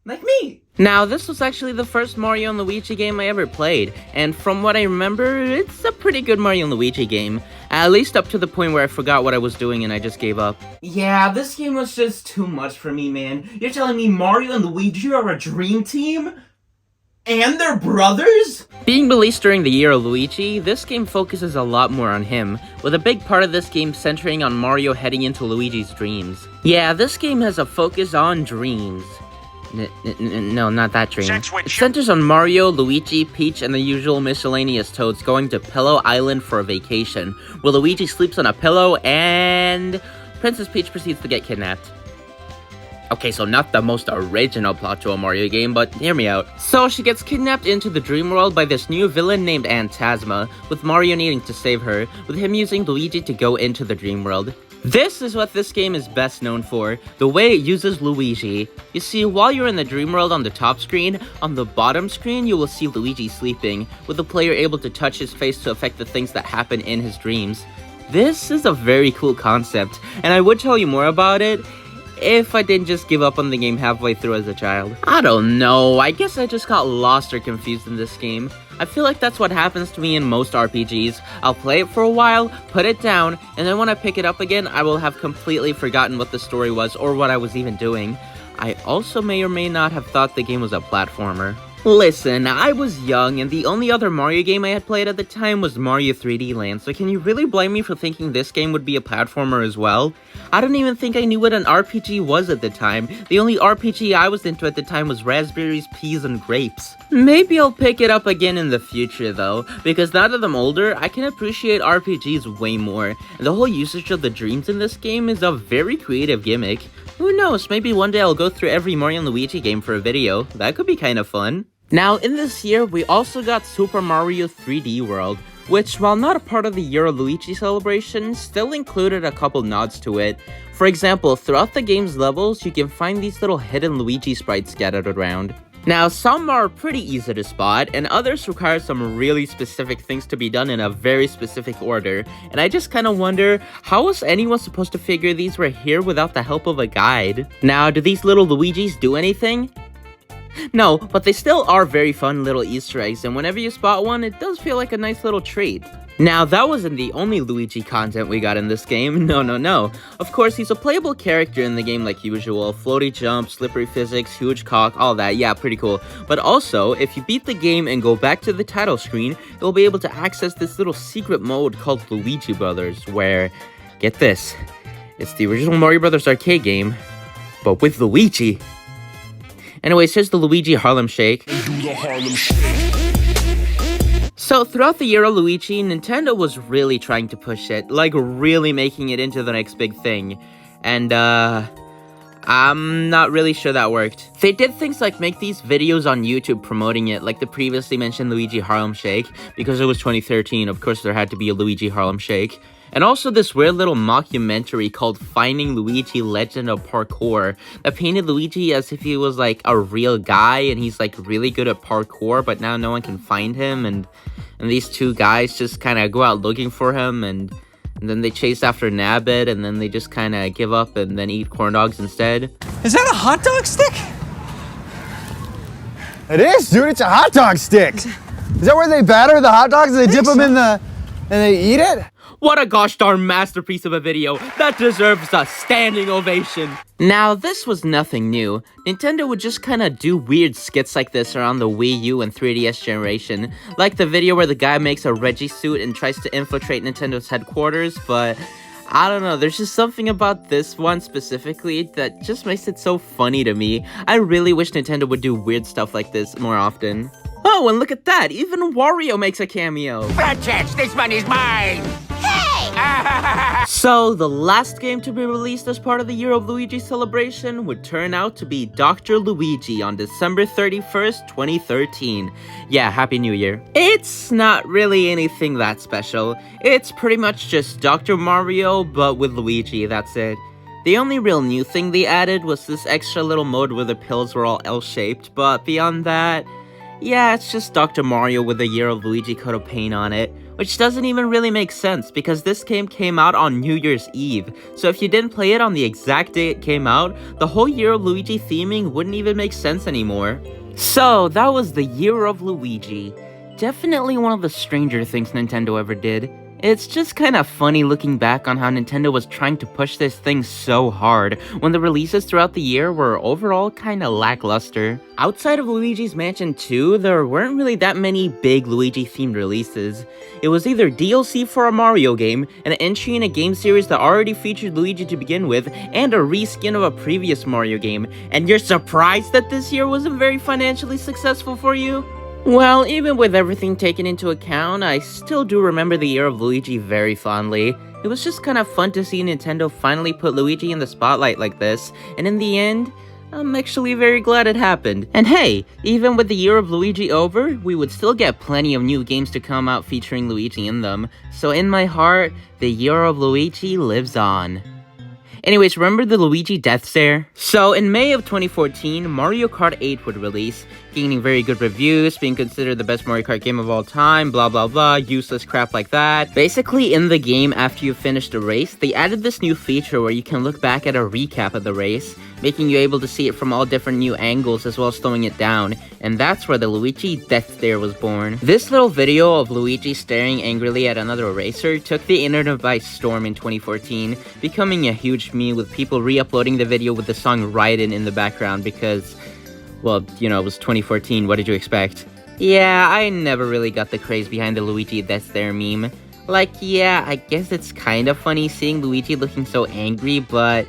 S1: Like me!
S2: Now, this was actually the first Mario & Luigi game I ever played, and from what I remember, it's a pretty good Mario & Luigi game. At least up to the point where I forgot what I was doing and I just gave up.
S1: Yeah, this game was just too much for me, man. You're telling me Mario and Luigi are a dream team? And they're brothers?
S2: Being released during the Year of Luigi, this game focuses a lot more on him, with a big part of this game centering on Mario heading into Luigi's dreams. Yeah, this game has a focus on dreams. No, not that dream. It centers on Mario, Luigi, Peach, and the usual miscellaneous toads going to Pillow Island for a vacation, where Luigi sleeps on a pillow and Princess Peach proceeds to get kidnapped. Okay, so not the most original plot to a Mario game, but hear me out. So she gets kidnapped into the dream world by this new villain named Phantasma, with Mario needing to save her, with him using Luigi to go into the dream world. This is what this game is best known for, the way it uses Luigi. You see, while you're in the dream world on the top screen, on the bottom screen you will see Luigi sleeping, with the player able to touch his face to affect the things that happen in his dreams. This is a very cool concept, and I would tell you more about it if I didn't just give up on the game halfway through as a child. I don't know, I guess I just got lost or confused in this game. I feel like that's what happens to me in most RPGs. I'll play it for a while, put it down, and then when I pick it up again, I will have completely forgotten what the story was or what I was even doing. I also may or may not have thought the game was a platformer. Listen, I was young, and the only other Mario game I had played at the time was Mario 3D Land, so can you really blame me for thinking this game would be a platformer as well? I don't even think I knew what an RPG was at the time. The only RPG I was into at the time was raspberries, peas, and grapes. Maybe I'll pick it up again in the future though, because now that I'm older, I can appreciate RPGs way more, and the whole usage of the dreams in this game is a very creative gimmick. Who knows, maybe one day I'll go through every Mario & Luigi game for a video. That could be kinda fun. Now, in this year, we also got Super Mario 3D World, which, while not a part of the Year of Luigi celebration, still included a couple nods to it. For example, throughout the game's levels, you can find these little hidden Luigi sprites scattered around. Now, some are pretty easy to spot, and others require some really specific things to be done in a very specific order, and I just kinda wonder, how was anyone supposed to figure these were here without the help of a guide? Now, do these little Luigis do anything? No, but they still are very fun little Easter eggs, and whenever you spot one, it does feel like a nice little treat. Now, that wasn't the only Luigi content we got in this game, no. Of course, he's a playable character in the game like usual, floaty jump, slippery physics, huge cock, all that, yeah, pretty cool. But also, if you beat the game and go back to the title screen, you'll be able to access this little secret mode called Luigi Brothers, where, get this, it's the original Mario Brothers arcade game, but with Luigi. Anyways, here's the Luigi Harlem Shake. So, throughout the Year of Luigi, Nintendo was really trying to push it, like really making it into the next big thing. And, I'm not really sure that worked. They did things like make these videos on YouTube promoting it, like the previously mentioned Luigi Harlem Shake, because it was 2013, of course there had to be a Luigi Harlem Shake. And also this weird little mockumentary called Finding Luigi Legend of Parkour that painted Luigi as if he was like a real guy and he's like really good at parkour, but now no one can find him, and these two guys just kind of go out looking for him, and then they chase after Nabbit, and then they just kind of give up and then eat corn dogs instead.
S8: Is that a hot dog stick?
S9: It is, dude. It's a hot dog stick. Is that where they batter the hot dogs and they dip them in the... and they eat it?
S2: What a gosh darn masterpiece of a video. That deserves a standing ovation. Now, this was nothing new. Nintendo would just kinda do weird skits like this around the Wii U and 3DS generation. Like the video where the guy makes a Reggie suit and tries to infiltrate Nintendo's headquarters, but I don't know, there's just something about this one specifically that just makes it so funny to me. I really wish Nintendo would do weird stuff like this more often. Oh, and look at that, even Wario makes a cameo.
S4: Fat chance, this money's mine!
S2: So, the last game to be released as part of the Year of Luigi celebration would turn out to be Dr. Luigi on December 31st, 2013. Yeah, Happy New Year. It's not really anything that special. It's pretty much just Dr. Mario, but with Luigi, that's it. The only real new thing they added was this extra little mode where the pills were all L-shaped, but beyond that, yeah, it's just Dr. Mario with a Year of Luigi coat of paint on it, which doesn't even really make sense because this game came out on New Year's Eve, so if you didn't play it on the exact day it came out, the whole Year of Luigi theming wouldn't even make sense anymore. So, that was the Year of Luigi. Definitely one of the stranger things Nintendo ever did. It's just kind of funny looking back on how Nintendo was trying to push this thing so hard when the releases throughout the year were overall kind of lackluster. Outside of Luigi's Mansion 2, there weren't really that many big Luigi-themed releases. It was either DLC for a Mario game, an entry in a game series that already featured Luigi to begin with, and a reskin of a previous Mario game. And you're surprised that this year wasn't very financially successful for you? Well, even with everything taken into account, I still do remember the Year of Luigi very fondly. It was just kind of fun to see Nintendo finally put Luigi in the spotlight like this, and in the end, I'm actually very glad it happened. And hey, even with the Year of Luigi over, we would still get plenty of new games to come out featuring Luigi in them. So in my heart, the Year of Luigi lives on. Anyways, remember the Luigi death stare? So, in May of 2014, Mario Kart 8 would release, gaining very good reviews, being considered the best Mario Kart game of all time, blah blah blah, useless crap like that. Basically, in the game, after you finish the race, they added this new feature where you can look back at a recap of the race, making you able to see it from all different new angles as well as slowing it down, and that's where the Luigi death stare was born. This little video of Luigi staring angrily at another racer took the internet by storm in 2014, becoming a huge meme with people re-uploading the video with the song Raiden in the background because, well, you know, it was 2014, what did you expect? Yeah, I never really got the craze behind the Luigi death stare meme. Like, yeah, I guess it's kind of funny seeing Luigi looking so angry, but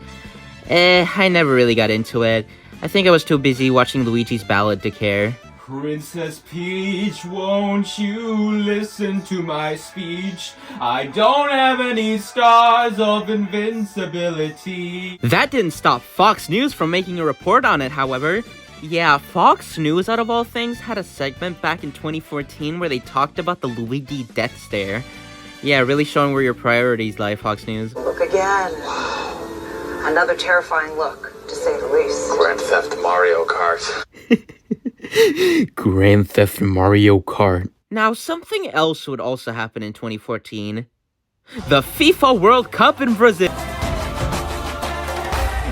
S2: I never really got into it. I think I was too busy watching Luigi's Ballad to care.
S10: Princess Peach, won't you listen to my speech? I don't have any stars of invincibility.
S2: That didn't stop Fox News from making a report on it, however. Yeah, Fox News, out of all things, had a segment back in 2014 where they talked about the Luigi death stare. Yeah, really showing where your priorities lie, Fox News.
S11: Look again. Another terrifying look, to say the least.
S12: Grand Theft Mario Kart.
S2: Grand Theft Mario Kart. Now, something else would also happen in 2014. The FIFA World Cup in Brazil.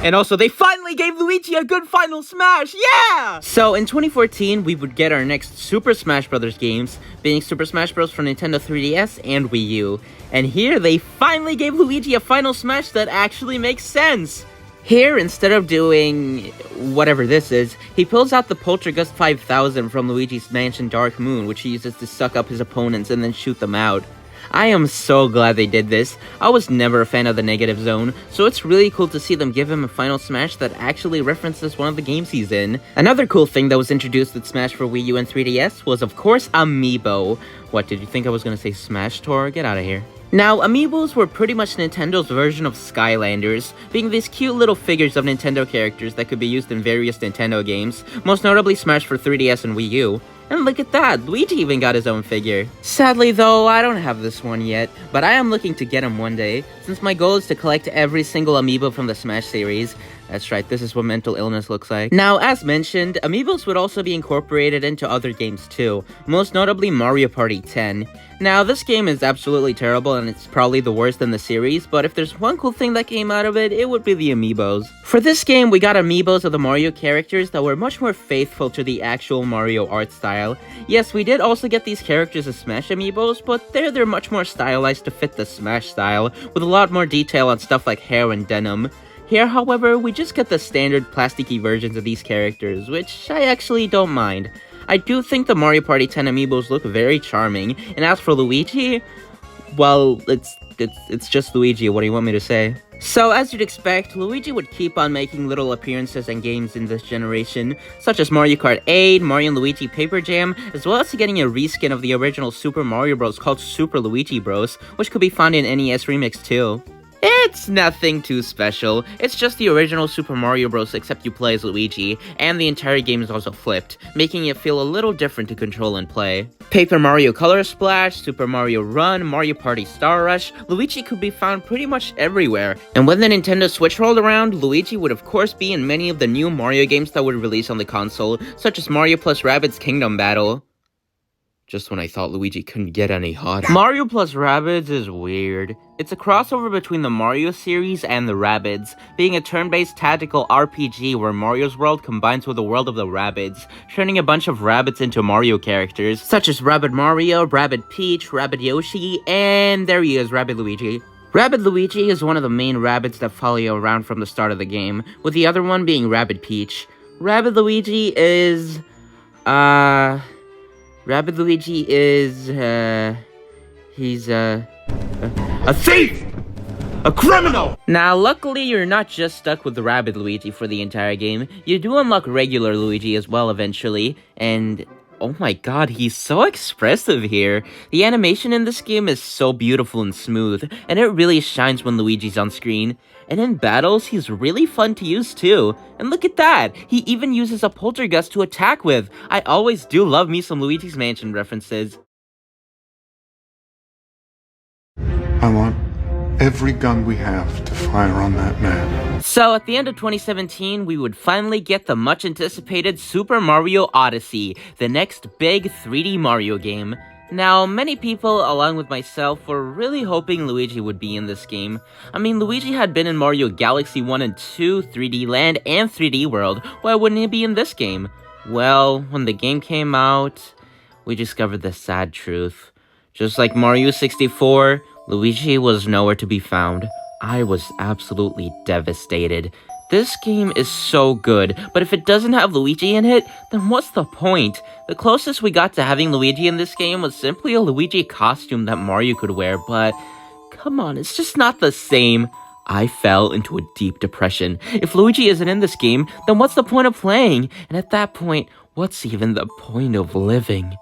S2: And also, they finally gave Luigi a good final smash! Yeah! So, in 2014, we would get our next Super Smash Bros. Games, being Super Smash Bros. For Nintendo 3DS and Wii U. And here, they finally gave Luigi a final smash that actually makes sense! Here, instead of doing whatever this is, he pulls out the Poltergust 5000 from Luigi's Mansion Dark Moon, which he uses to suck up his opponents and then shoot them out. I am so glad they did this. I was never a fan of the Negative Zone, so it's really cool to see them give him a final smash that actually references one of the games he's in. Another cool thing that was introduced with Smash for Wii U and 3DS was, of course, Amiibo. What, did you think I was gonna say Smash Tour? Get out of here. Now, Amiibos were pretty much Nintendo's version of Skylanders, being these cute little figures of Nintendo characters that could be used in various Nintendo games, most notably Smash for 3DS and Wii U. And look at that, Luigi even got his own figure. Sadly though, I don't have this one yet, but I am looking to get him one day, since my goal is to collect every single amiibo from the Smash series. That's right, this is what mental illness looks like. Now, as mentioned, amiibos would also be incorporated into other games too, most notably Mario Party 10. Now, this game is absolutely terrible and it's probably the worst in the series, but if there's one cool thing that came out of it, it would be the amiibos. For this game, we got amiibos of the Mario characters that were much more faithful to the actual Mario art style. Yes, we did also get these characters as Smash amiibos, but they're much more stylized to fit the Smash style, with a lot more detail on stuff like hair and denim. Here, however, we just get the standard plasticky versions of these characters, which I actually don't mind. I do think the Mario Party 10 amiibos look very charming, and as for Luigi, well, it's just Luigi, what do you want me to say? So, as you'd expect, Luigi would keep on making little appearances in games in this generation, such as Mario Kart 8, Mario & Luigi Paper Jam, as well as getting a reskin of the original Super Mario Bros. Called Super Luigi Bros., which could be found in NES Remix too. It's nothing too special, it's just the original Super Mario Bros. Except you play as Luigi, and the entire game is also flipped, making it feel a little different to control and play. Paper Mario Color Splash, Super Mario Run, Mario Party Star Rush, Luigi could be found pretty much everywhere. And when the Nintendo Switch rolled around, Luigi would of course be in many of the new Mario games that would release on the console, such as Mario plus Rabbids Kingdom Battle. Just when I thought Luigi couldn't get any hotter. Mario plus Rabbids is weird. It's a crossover between the Mario series and the Rabbids, being a turn-based tactical RPG where Mario's world combines with the world of the Rabbids, turning a bunch of Rabbids into Mario characters, such as Rabbid Mario, Rabbid Peach, Rabbid Yoshi, and there he is, Rabbid Luigi. Rabbid Luigi is one of the main Rabbids that follow you around from the start of the game, with the other one being Rabbid Peach. Rabbid Luigi is... Rabbid Luigi is, he's, a thief! A criminal! Now, luckily, you're not just stuck with Rabbid Luigi for the entire game. You do unlock regular Luigi as well eventually, and oh my god, he's so expressive here. The animation in this game is so beautiful and smooth, and it really shines when Luigi's on screen. And in battles, he's really fun to use too. And look at that! He even uses a Poltergust to attack with! I always do love me some Luigi's Mansion references.
S5: I want every gun we have to fire on that man.
S2: So, at the end of 2017, we would finally get the much-anticipated Super Mario Odyssey, the next big 3D Mario game. Now, many people, along with myself, were really hoping Luigi would be in this game. I mean, Luigi had been in Mario Galaxy 1 and 2, 3D Land, and 3D World. Why wouldn't he be in this game? Well, when the game came out, we discovered the sad truth. Just like Mario 64, Luigi was nowhere to be found. I was absolutely devastated. This game is so good, but if it doesn't have Luigi in it, then what's the point? The closest we got to having Luigi in this game was simply a Luigi costume that Mario could wear, but come on, it's just not the same. I fell into a deep depression. If Luigi isn't in this game, then what's the point of playing? And at that point, what's even the point of living?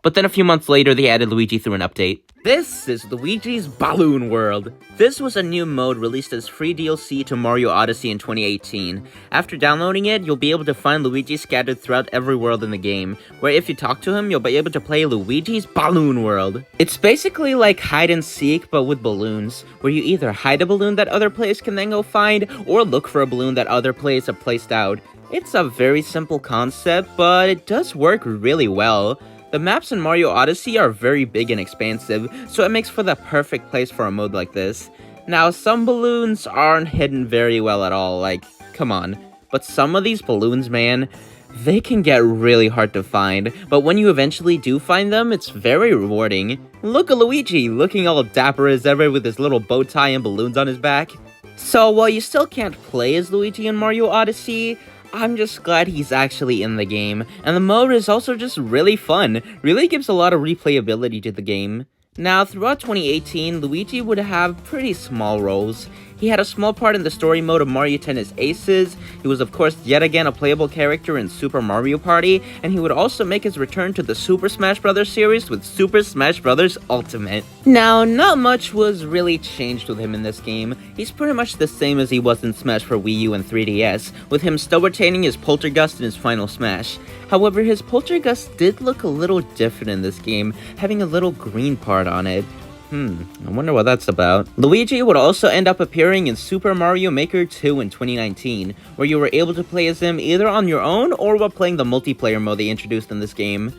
S2: But then a few months later, they added Luigi through an update. This is Luigi's Balloon World. This was a new mode released as free DLC to Mario Odyssey in 2018. After downloading it, you'll be able to find Luigi scattered throughout every world in the game, where if you talk to him, you'll be able to play Luigi's Balloon World. It's basically like hide and seek, but with balloons, where you either hide a balloon that other players can then go find, or look for a balloon that other players have placed out. It's a very simple concept, but it does work really well. The maps in Mario Odyssey are very big and expansive, so it makes for the perfect place for a mode like this. Now, some balloons aren't hidden very well at all, like, come on. But some of these balloons, man, they can get really hard to find, but when you eventually do find them, it's very rewarding. Look at Luigi, looking all dapper as ever with his little bow tie and balloons on his back. So, while you still can't play as Luigi in Mario Odyssey, I'm just glad he's actually in the game, and the mode is also just really fun, really gives a lot of replayability to the game. Now, throughout 2018, Luigi would have pretty small roles. He had a small part in the story mode of Mario Tennis Aces, he was of course yet again a playable character in Super Mario Party, and he would also make his return to the Super Smash Bros. Series with Super Smash Bros. Ultimate. Now, not much was really changed with him in this game. He's pretty much the same as he was in Smash for Wii U and 3DS, with him still retaining his Poltergust in his final Smash. However, his Poltergust did look a little different in this game, having a little green part on it. I wonder what that's about. Luigi would also end up appearing in Super Mario Maker 2 in 2019, where you were able to play as him either on your own or while playing the multiplayer mode they introduced in this game.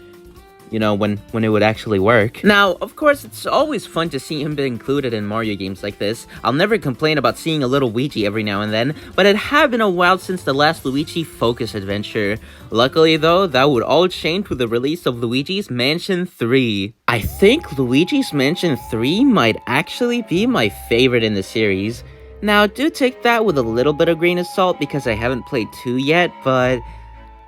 S2: You know, when it would actually work. Now, of course, it's always fun to see him be included in Mario games like this. I'll never complain about seeing a little Luigi every now and then, but it had been a while since the last Luigi Focus adventure. Luckily though, that would all change with the release of Luigi's Mansion 3. I think Luigi's Mansion 3 might actually be my favorite in the series. Now, do take that with a little bit of grain of salt because I haven't played 2 yet, but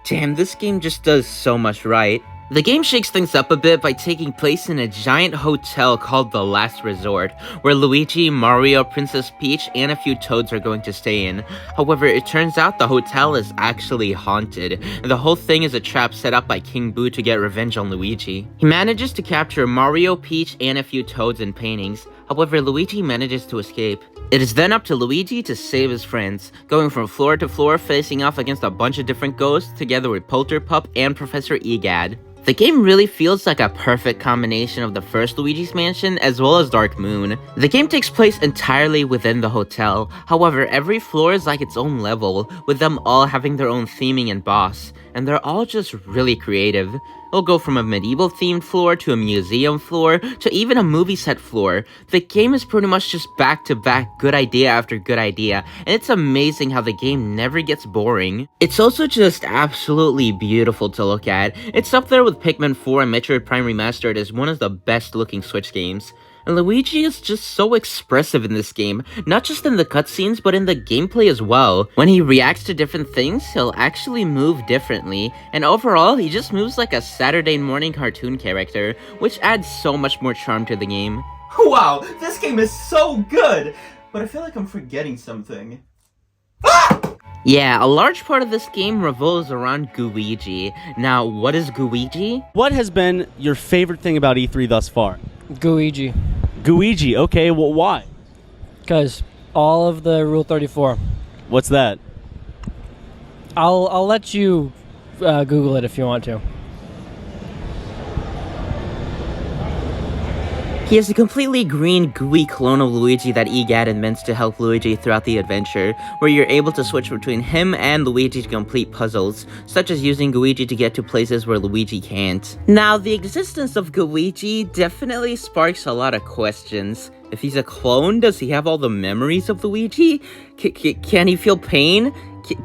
S2: damn, this game just does so much right. The game shakes things up a bit by taking place in a giant hotel called The Last Resort, where Luigi, Mario, Princess Peach, and a few Toads are going to stay in. However, it turns out the hotel is actually haunted, and the whole thing is a trap set up by King Boo to get revenge on Luigi. He manages to capture Mario, Peach, and a few Toads in paintings. However, Luigi manages to escape. It is then up to Luigi to save his friends, going from floor to floor facing off against a bunch of different ghosts together with Polterpup and Professor Egad. The game really feels like a perfect combination of the first Luigi's Mansion as well as Dark Moon. The game takes place entirely within the hotel, however every floor is like its own level, with them all having their own theming and boss, and they're all just really creative. It'll go from a medieval themed floor to a museum floor to even a movie set floor. The game is pretty much just back to back good idea after good idea, and it's amazing how the game never gets boring. It's also just absolutely beautiful to look at. It's up there with Pikmin 4 and Metroid Prime Remastered as one of the best looking Switch games. And Luigi is just so expressive in this game, not just in the cutscenes, but in the gameplay as well. When he reacts to different things, he'll actually move differently, and overall, he just moves like a Saturday morning cartoon character, which adds so much more charm to the game.
S10: Wow, this game is so good! But I feel like I'm forgetting something.
S2: Yeah, a large part of this game revolves around Gooigi. Now, what is Gooigi?
S8: What has been your favorite thing about E3 thus far?
S13: Gooigi.
S8: Gooigi, okay, well, why?
S13: Because all of the Rule 34.
S8: What's that?
S13: I'll let you Google it if you want to.
S2: He is a completely green, gooey clone of Luigi that Egad invents to help Luigi throughout the adventure, where you're able to switch between him and Luigi to complete puzzles, such as using Gooigi to get to places where Luigi can't. Now, the existence of Gooigi definitely sparks a lot of questions. If he's a clone, does he have all the memories of Luigi? Can he feel pain?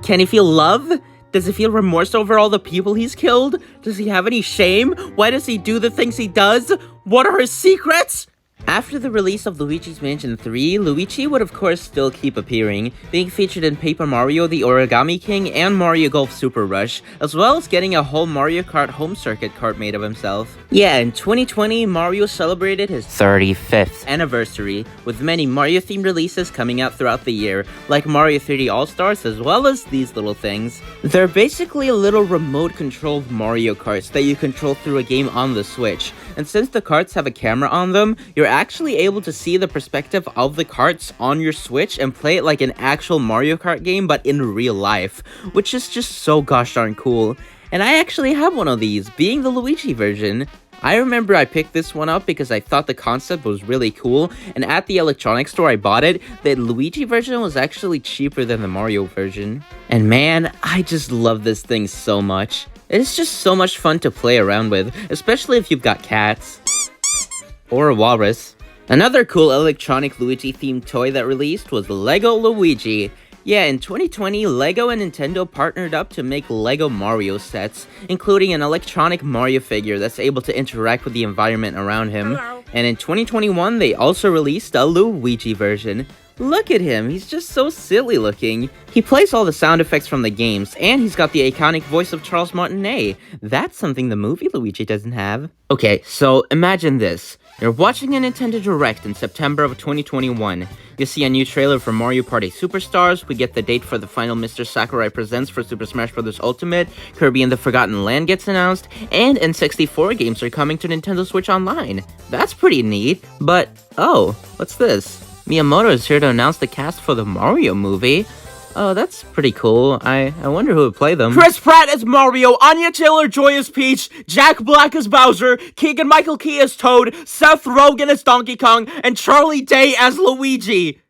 S2: Can he feel love? Does he feel remorse over all the people he's killed? Does he have any shame? Why does he do the things he does? What are his secrets? After the release of Luigi's Mansion 3, Luigi would of course still keep appearing, being featured in Paper Mario The Origami King and Mario Golf Super Rush, as well as getting a whole Mario Kart home circuit kart made of himself. Yeah, in 2020, Mario celebrated his 35th anniversary, with many Mario-themed releases coming out throughout the year, like Mario 3D All-Stars as well as these little things. They're basically little remote-controlled Mario Karts that you control through a game on the Switch, and since the karts have a camera on them, you're actually able to see the perspective of the karts on your Switch and play it like an actual Mario Kart game but in real life, which is just so gosh darn cool. And I actually have one of these, being the Luigi version. I remember I picked this one up because I thought the concept was really cool, and at the electronics store I bought it, the Luigi version was actually cheaper than the Mario version. And man, I just love this thing so much. It's just so much fun to play around with, especially if you've got cats. Or a walrus. Another cool electronic Luigi-themed toy that released was Lego Luigi. Yeah, in 2020, LEGO and Nintendo partnered up to make LEGO Mario sets, including an electronic Mario figure that's able to interact with the environment around him. Hello. And in 2021, they also released a Luigi version. Look at him, he's just so silly looking. He plays all the sound effects from the games, and he's got the iconic voice of Charles Martinet. That's something the movie Luigi doesn't have. Okay, so imagine this. You're watching a Nintendo Direct in September of 2021. You see a new trailer for Mario Party Superstars, we get the date for the final Mr. Sakurai Presents for Super Smash Bros. Ultimate, Kirby and the Forgotten Land gets announced, and N64 games are coming to Nintendo Switch Online. That's pretty neat, but oh, what's this? Miyamoto is here to announce the cast for the Mario movie. Oh, that's pretty cool. I wonder who would play them.
S14: Chris Pratt as Mario, Anya Taylor-Joy as Peach, Jack Black as Bowser, Keegan-Michael Key as Toad, Seth Rogen as Donkey Kong, and Charlie Day as Luigi.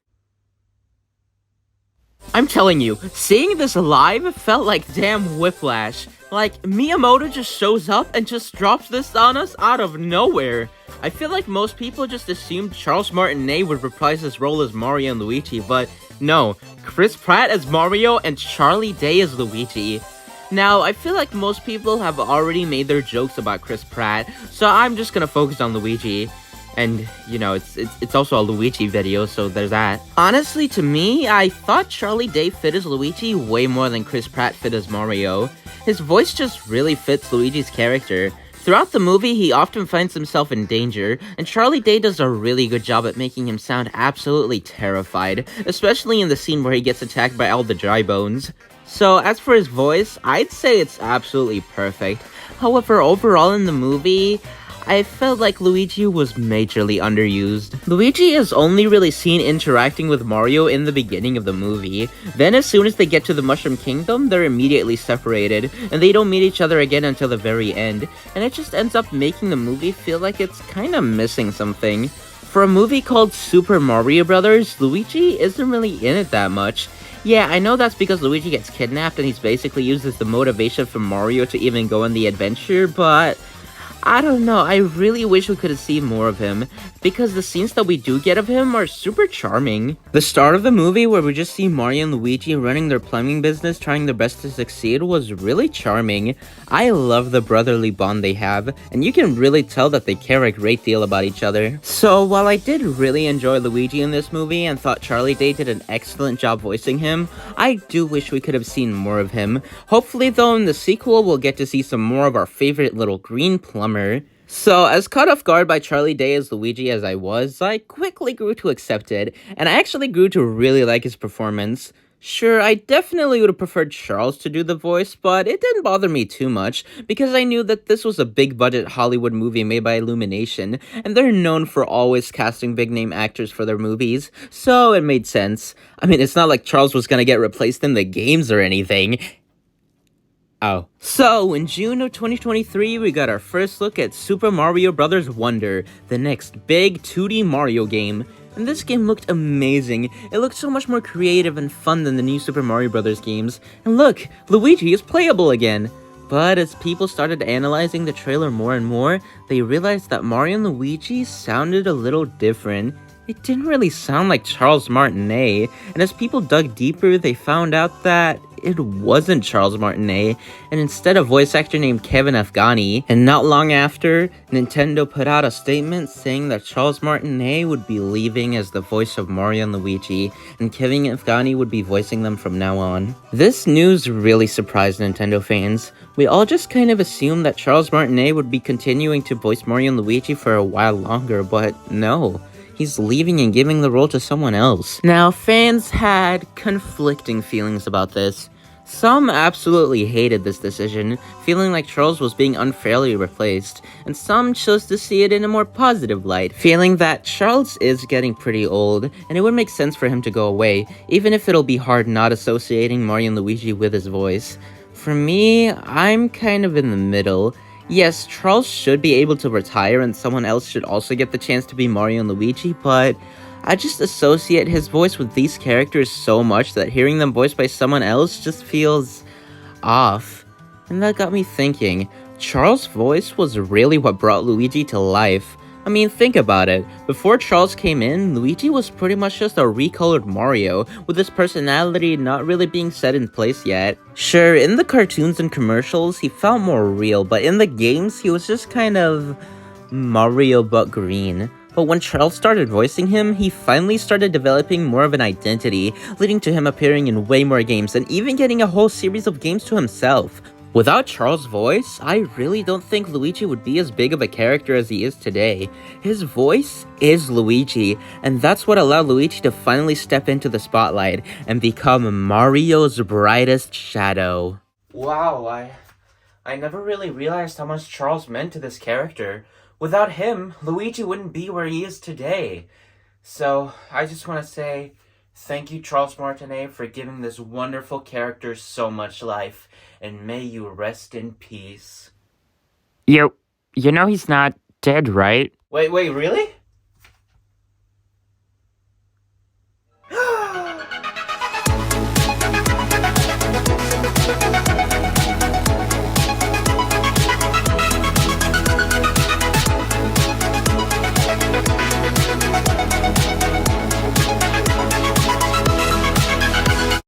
S2: I'm telling you, seeing this live felt like damn whiplash. Like, Miyamoto just shows up and just drops this on us out of nowhere. I feel like most people just assumed Charles Martinet would reprise his role as Mario and Luigi, but no, Chris Pratt as Mario and Charlie Day as Luigi. Now, I feel like most people have already made their jokes about Chris Pratt, so I'm just gonna focus on Luigi. And, you know, it's also a Luigi video, so there's that. Honestly, to me, I thought Charlie Day fit as Luigi way more than Chris Pratt fit as Mario. His voice just really fits Luigi's character. Throughout the movie, he often finds himself in danger, and Charlie Day does a really good job at making him sound absolutely terrified, especially in the scene where he gets attacked by all the dry bones. So, as for his voice, I'd say it's absolutely perfect. However, overall in the movie, I felt like Luigi was majorly underused. Luigi is only really seen interacting with Mario in the beginning of the movie. Then as soon as they get to the Mushroom Kingdom, they're immediately separated, and they don't meet each other again until the very end, and it just ends up making the movie feel like it's kinda missing something. For a movie called Super Mario Bros., Luigi isn't really in it that much. Yeah, I know that's because Luigi gets kidnapped and he's basically used as the motivation for Mario to even go on the adventure, but I don't know, I really wish we could have seen more of him, because the scenes that we do get of him are super charming. The start of the movie, where we just see Mario and Luigi running their plumbing business, trying their best to succeed, was really charming. I love the brotherly bond they have, and you can really tell that they care a great deal about each other. So, while I did really enjoy Luigi in this movie, and thought Charlie Day did an excellent job voicing him, I do wish we could have seen more of him. Hopefully though, in the sequel, we'll get to see some more of our favorite little green plumber. So, as caught off guard by Charlie Day as Luigi as I was, I quickly grew to accept it, and I actually grew to really like his performance. Sure, I definitely would have preferred Charles to do the voice, but it didn't bother me too much, because I knew that this was a big-budget Hollywood movie made by Illumination, and they're known for always casting big-name actors for their movies, so it made sense. I mean, it's not like Charles was gonna get replaced in the games or anything. Oh. So, in June of 2023, we got our first look at Super Mario Bros. Wonder, the next big 2D Mario game. And this game looked amazing. It looked so much more creative and fun than the new Super Mario Bros. Games. And look, Luigi is playable again. But as people started analyzing the trailer more and more, they realized that Mario and Luigi sounded a little different. It didn't really sound like Charles Martinet, and as people dug deeper, they found out that it wasn't Charles Martinet, and instead a voice actor named Kevin Afghani. And not long after, Nintendo put out a statement saying that Charles Martinet would be leaving as the voice of Mario and Luigi, and Kevin Afghani would be voicing them from now on. This news really surprised Nintendo fans. We all just kind of assumed that Charles Martinet would be continuing to voice Mario and Luigi for a while longer, but no. He's leaving and giving the role to someone else. Now, fans had conflicting feelings about this. Some absolutely hated this decision, feeling like Charles was being unfairly replaced, and some chose to see it in a more positive light, feeling that Charles is getting pretty old, and it would make sense for him to go away, even if it'll be hard not associating Mario and Luigi with his voice. For me, I'm kind of in the middle. Yes, Charles should be able to retire and someone else should also get the chance to be Mario and Luigi, but I just associate his voice with these characters so much that hearing them voiced by someone else just feels off. And that got me thinking, Charles' voice was really what brought Luigi to life. I mean, think about it. Before Charles came in, Luigi was pretty much just a recolored Mario, with his personality not really being set in place yet. Sure, in the cartoons and commercials, he felt more real, but in the games, he was just kind of Mario but green. But when Charles started voicing him, he finally started developing more of an identity, leading to him appearing in way more games and even getting a whole series of games to himself. Without Charles' voice, I really don't think Luigi would be as big of a character as he is today. His voice is Luigi, and that's what allowed Luigi to finally step into the spotlight and become Mario's brightest shadow.
S1: Wow, I never really realized how much Charles meant to this character. Without him, Luigi wouldn't be where he is today. So, I just want to say thank you, Charles Martinet, for giving this wonderful character so much life, and may you rest in peace.
S15: You know he's not dead, right?
S1: Wait, really?